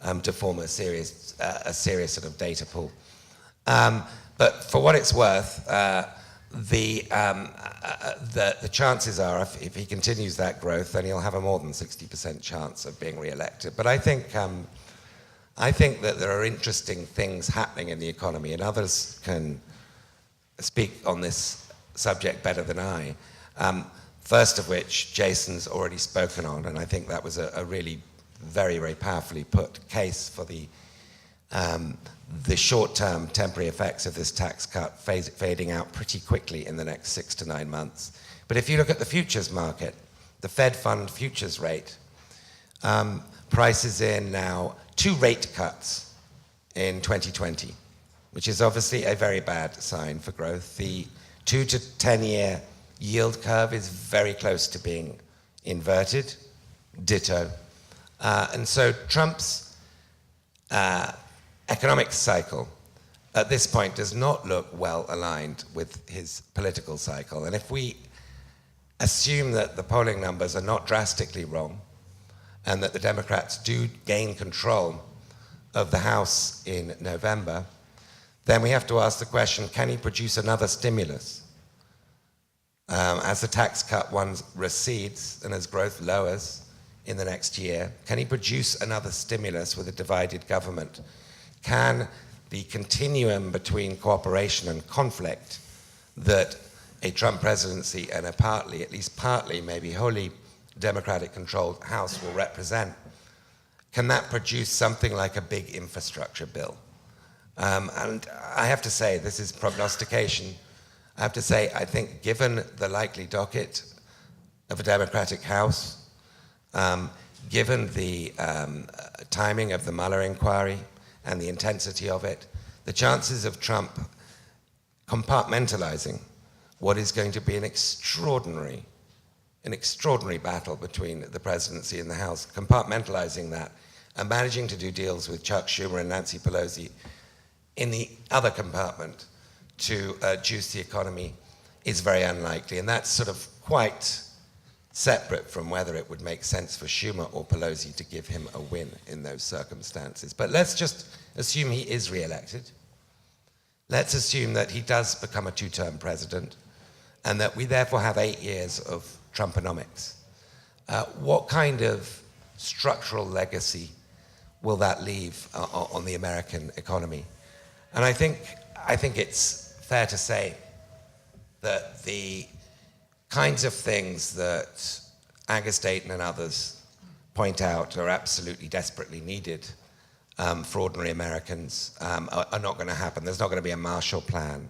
a serious sort of data pool. But for what it's worth, the chances are, if he continues that growth, then he'll have a more than 60% chance of being re-elected. But I think that there are interesting things happening in the economy, and others can speak on this subject better than I. First of which Jason's already spoken on, and I think that was a really very, very powerfully put case for the short-term temporary effects of this tax cut fading out pretty quickly in the next 6 to 9 months. But if you look at the futures market, the Fed fund futures rate prices in now 2 rate cuts in 2020, which is obviously a very bad sign for growth. The 2 to 10-year yield curve is very close to being inverted, ditto. And so Trump's economic cycle at this point does not look well aligned with his political cycle. And if we assume that the polling numbers are not drastically wrong and that the Democrats do gain control of the House in November, then we have to ask the question, can he produce another stimulus? As the tax cut one recedes and as growth lowers in the next year, can he produce another stimulus with a divided government? Can the continuum between cooperation and conflict that a Trump presidency and a partly, at least partly, maybe wholly Democratic-controlled House will represent, can that produce something like a big infrastructure bill? And I have to say, this is prognostication. I have to say, I think given the likely docket of a Democratic House, given the timing of the Mueller inquiry and the intensity of it, the chances of Trump compartmentalizing what is going to be an extraordinary battle between the presidency and the House, compartmentalizing that and managing to do deals with Chuck Schumer and Nancy Pelosi in the other compartment to juice the economy is very unlikely. And that's sort of quite separate from whether it would make sense for Schumer or Pelosi to give him a win in those circumstances. But let's just assume he is re-elected. Let's assume that he does become a two-term president and that we therefore have 8 years of Trumponomics. What kind of structural legacy will that leave on the American economy? And I think it's fair to say that the kinds of things that Angus Dayton and others point out are absolutely desperately needed for ordinary Americans are not going to happen. There's not going to be a Marshall Plan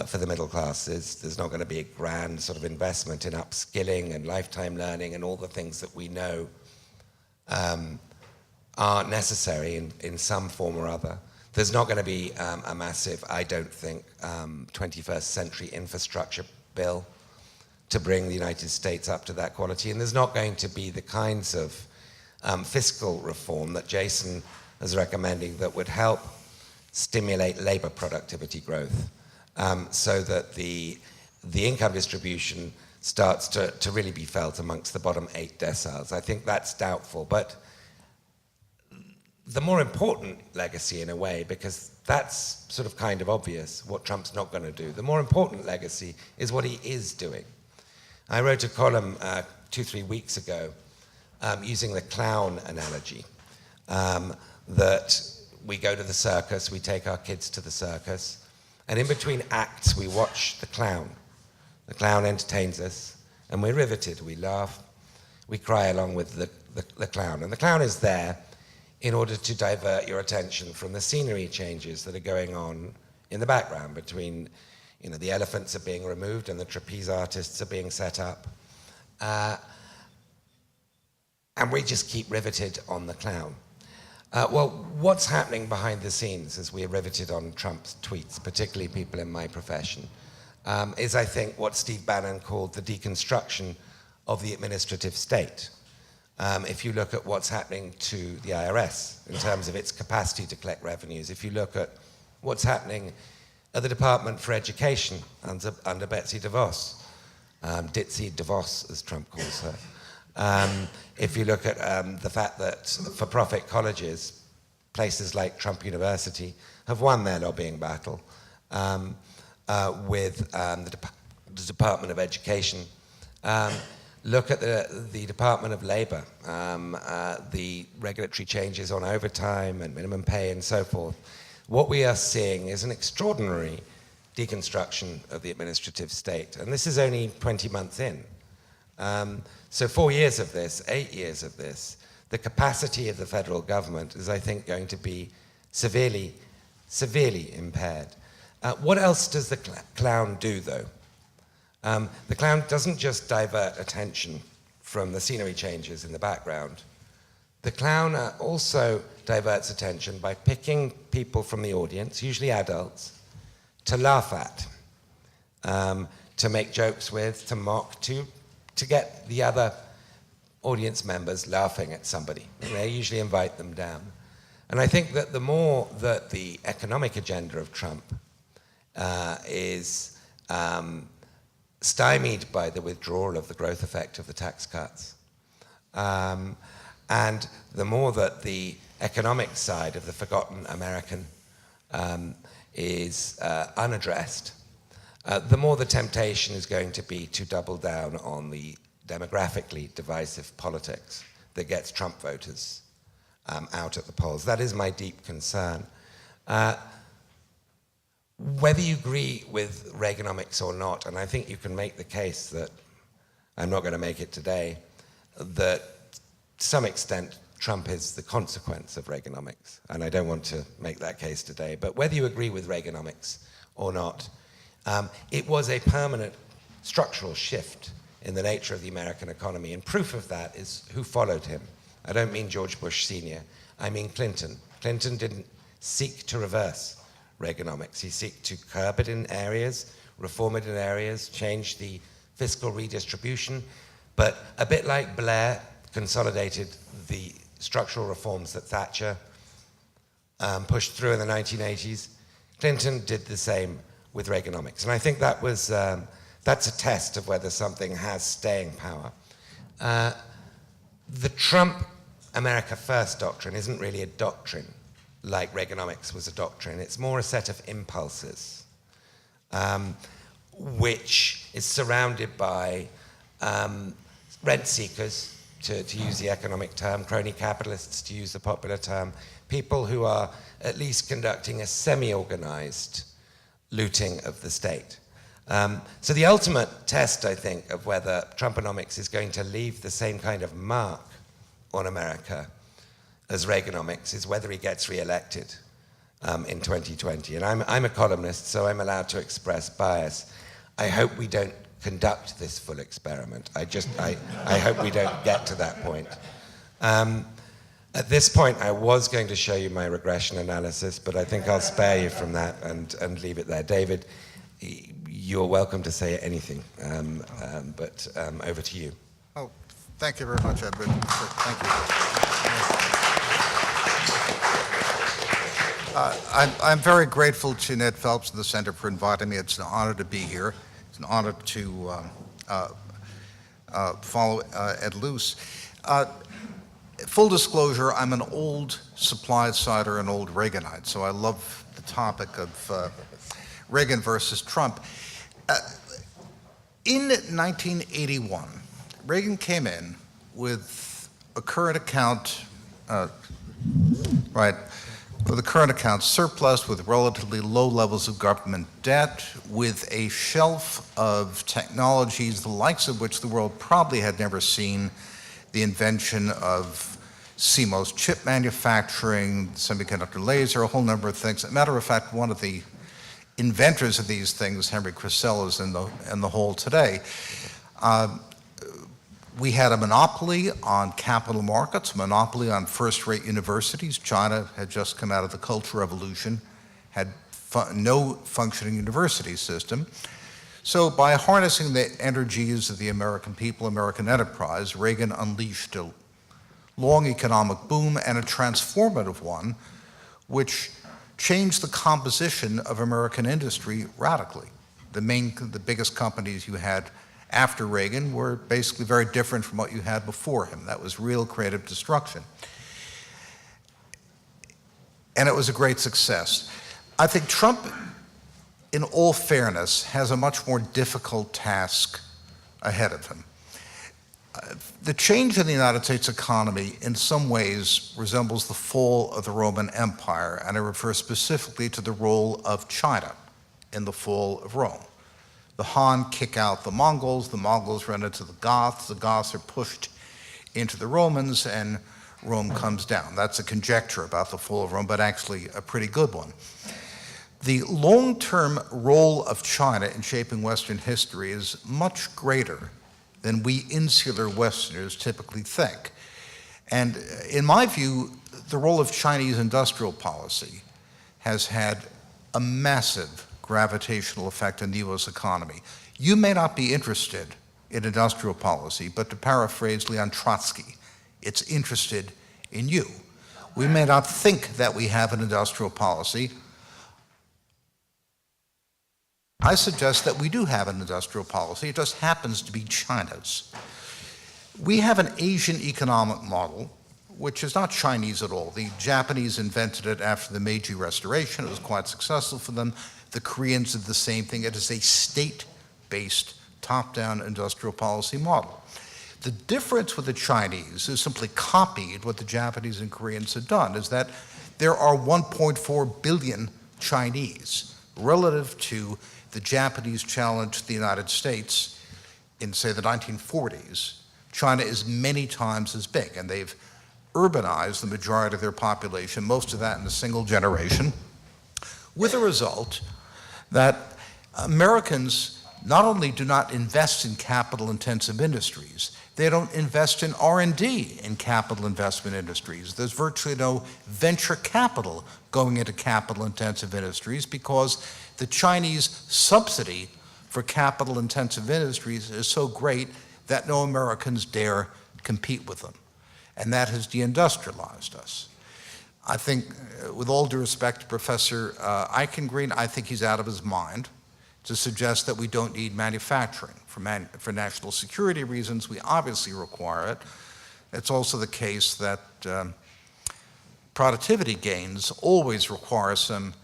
for the middle classes. There's not going to be a grand sort of investment in upskilling and lifetime learning and all the things that we know are necessary in some form or other. There's not going to be a massive, I don't think, 21st century infrastructure bill to bring the United States up to that quality. And there's not going to be the kinds of fiscal reform that Jason is recommending that would help stimulate labor productivity growth so that the income distribution starts to really be felt amongst the bottom 8 deciles. I think that's doubtful. But the more important legacy in a way, because that's sort of kind of obvious what Trump's not going to do, the more important legacy is what he is doing. I wrote a column 2-3 weeks ago using the clown analogy, that we go to the circus, we take our kids to the circus, and in between acts we watch the clown. The clown entertains us, and we're riveted, we laugh, we cry along with the clown. And the clown is there in order to divert your attention from the scenery changes that are going on in the background between, you know, the elephants are being removed and the trapeze artists are being set up. And we just keep riveted on the clown. Well, what's happening behind the scenes as we are riveted on Trump's tweets, particularly people in my profession, is, I think, what Steve Bannon called the deconstruction of the administrative state. If you look at what's happening to the IRS in terms of its capacity to collect revenues, if you look at what's happening at the Department for Education under Betsy DeVos, Ditzy DeVos, as Trump calls her. If you look at the fact that for-profit colleges, places like Trump University, have won their lobbying battle with the Department of Education. Look at the Department of Labor, the regulatory changes on overtime and minimum pay and so forth. What we are seeing is an extraordinary deconstruction of the administrative state. And this is only 20 months in. So 4 years of this, 8 years of this, the capacity of the federal government is, I think, going to be severely, severely impaired. What else does the clown do, though? The clown doesn't just divert attention from the scenery changes in the background. The clown also diverts attention by picking people from the audience, usually adults, to laugh at, to make jokes with, to mock, to get the other audience members laughing at somebody. They usually invite them down. And I think that the more that the economic agenda of Trump is stymied by the withdrawal of the growth effect of the tax cuts, and the more that the economic side of the forgotten American is unaddressed, the more the temptation is going to be to double down on the demographically divisive politics that gets Trump voters out at the polls. That is my deep concern. Whether you agree with Reaganomics or not, and I think you can make the case that, I'm not going to make it today, that to some extent Trump is the consequence of Reaganomics, and I don't want to make that case today, but whether you agree with Reaganomics or not, it was a permanent structural shift in the nature of the American economy, and proof of that is who followed him. I don't mean George Bush Sr., I mean Clinton. Clinton didn't seek to reverse Reaganomics. He sought to curb it in areas, reform it in areas, change the fiscal redistribution, but a bit like Blair consolidated the structural reforms that Thatcher pushed through in the 1980s, Clinton did the same with Reaganomics. And I think that was, that's a test of whether something has staying power. The Trump America First doctrine isn't really a doctrine like Reaganomics was a doctrine. It's more a set of impulses, which is surrounded by rent seekers, to use the economic term, crony capitalists, to use the popular term, people who are at least conducting a semi-organized looting of the state. So the ultimate test, I think, of whether Trumponomics is going to leave the same kind of mark on America as Reaganomics is whether he gets re-elected in 2020. And I'm a columnist, so I'm allowed to express bias. I hope we don't conduct this full experiment. I hope we don't get to that point. At this point, I was going to show you my regression analysis, but I think I'll spare you from that and leave it there. David, you're welcome to say anything, but over to you. Oh, thank you very much, Edward. Thank you. I'm very grateful to Ned Phelps and the Center for inviting me. It's an honor to be here. It's an honor to follow Ed Luce. Full disclosure, I'm an old supply-sider, an old Reaganite, so I love the topic of Reagan versus Trump. In 1981, Reagan came in with a current account, with a current account surplus, with relatively low levels of government debt, with a shelf of technologies, the likes of which the world probably had never seen, the invention of CMOS chip manufacturing, semiconductor laser, a whole number of things. As a matter of fact, one of the inventors of these things, Henry Crisell, is in the hall today. We had a monopoly on capital markets, a monopoly on first-rate universities. China had just come out of the Cultural Revolution, had no functioning university system. So by harnessing the energies of the American people, American enterprise, Reagan unleashed a long economic boom and a transformative one, which changed the composition of American industry radically. The biggest companies you had after Reagan were basically very different from what you had before him. That was real creative destruction. And it was a great success. I think Trump, in all fairness, has a much more difficult task ahead of him. The change in the United States economy in some ways resembles the fall of the Roman Empire, and I refer specifically to the role of China in the fall of Rome. The Han kick out the Mongols run into the Goths are pushed into the Romans, and Rome comes down. That's a conjecture about the fall of Rome, but actually a pretty good one. The long-term role of China in shaping Western history is much greater than we insular Westerners typically think. And in my view, the role of Chinese industrial policy has had a massive gravitational effect on the US economy. You may not be interested in industrial policy, but to paraphrase Leon Trotsky, it's interested in you. We may not think that we have an industrial policy. I suggest that we do have an industrial policy. It just happens to be China's. We have an Asian economic model, which is not Chinese at all. The Japanese invented it after the Meiji Restoration. It was quite successful for them. The Koreans did the same thing. It is a state-based, top-down industrial policy model. The difference with the Chinese, who simply copied what the Japanese and Koreans had done, is that there are 1.4 billion Chinese relative to the Japanese challenge to the United States in, say, the 1940s. China is many times as big, and they've urbanized the majority of their population, most of that in a single generation, with a result that Americans not only do not invest in capital-intensive industries, they don't invest in R&D in capital investment industries. There's virtually no venture capital going into capital-intensive industries because the Chinese subsidy for capital-intensive industries is so great that no Americans dare compete with them. And that has deindustrialized us. I think, with all due respect to Professor Eichengreen, I think he's out of his mind. to suggest that we don't need manufacturing. For national security reasons, we obviously require it. It's also the case that productivity gains always require some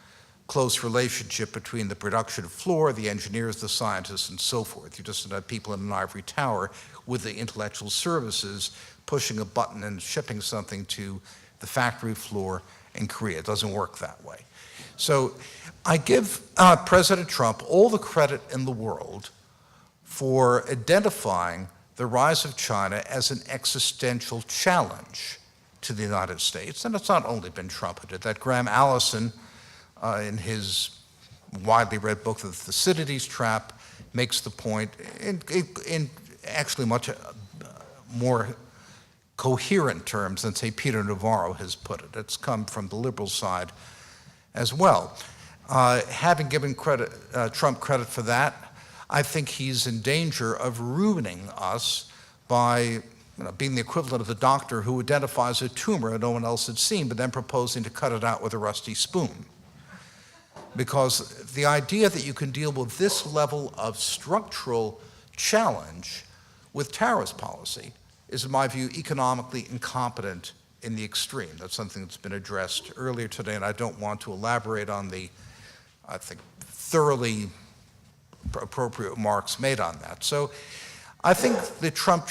close relationship between the production floor, the engineers, the scientists, and so forth. You just don't have people in an ivory tower with the intellectual services pushing a button and shipping something to the factory floor in Korea. It doesn't work that way. So I give President Trump all the credit in the world for identifying the rise of China as an existential challenge to the United States. And it's not only been trumpeted. That Graham Allison, in his widely read book, The Thucydides Trap, makes the point in actually much more coherent terms than, say, Peter Navarro has put it. It's come from the liberal side as well. Having given Trump credit for that, I think he's in danger of ruining us by being the equivalent of the doctor who identifies a tumor no one else had seen, but then proposing to cut it out with a rusty spoon. Because the idea that you can deal with this level of structural challenge with tariff policy is, in my view, economically incompetent in the extreme. That's something that's been addressed earlier today, and I don't want to elaborate on the, I think, thoroughly appropriate remarks made on that. So I think the Trump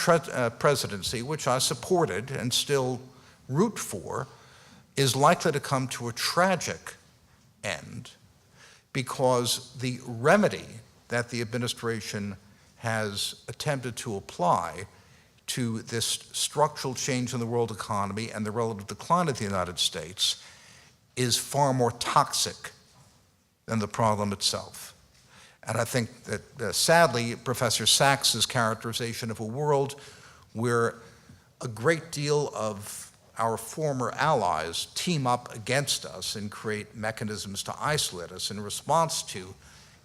presidency, which I supported and still root for, is likely to come to a tragic end because the remedy that the administration has attempted to apply to this structural change in the world economy and the relative decline of the United States is far more toxic than the problem itself. And I think that, sadly, Professor Sachs's characterization of a world where a great deal of our former allies team up against us and create mechanisms to isolate us in response to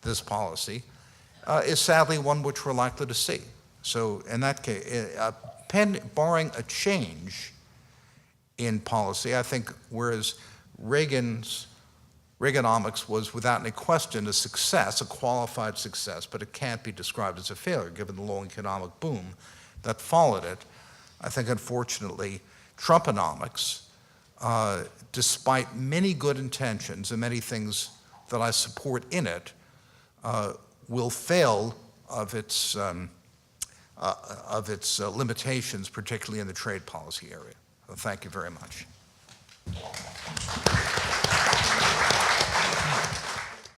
this policy is sadly one which we're likely to see. So in that case, barring a change in policy, I think whereas Reaganomics was without any question a success, a qualified success, but it can't be described as a failure given the long economic boom that followed it. I think, unfortunately, Trumponomics, despite many good intentions and many things that I support in it, will fail of its limitations, particularly in the trade policy area. So thank you very much.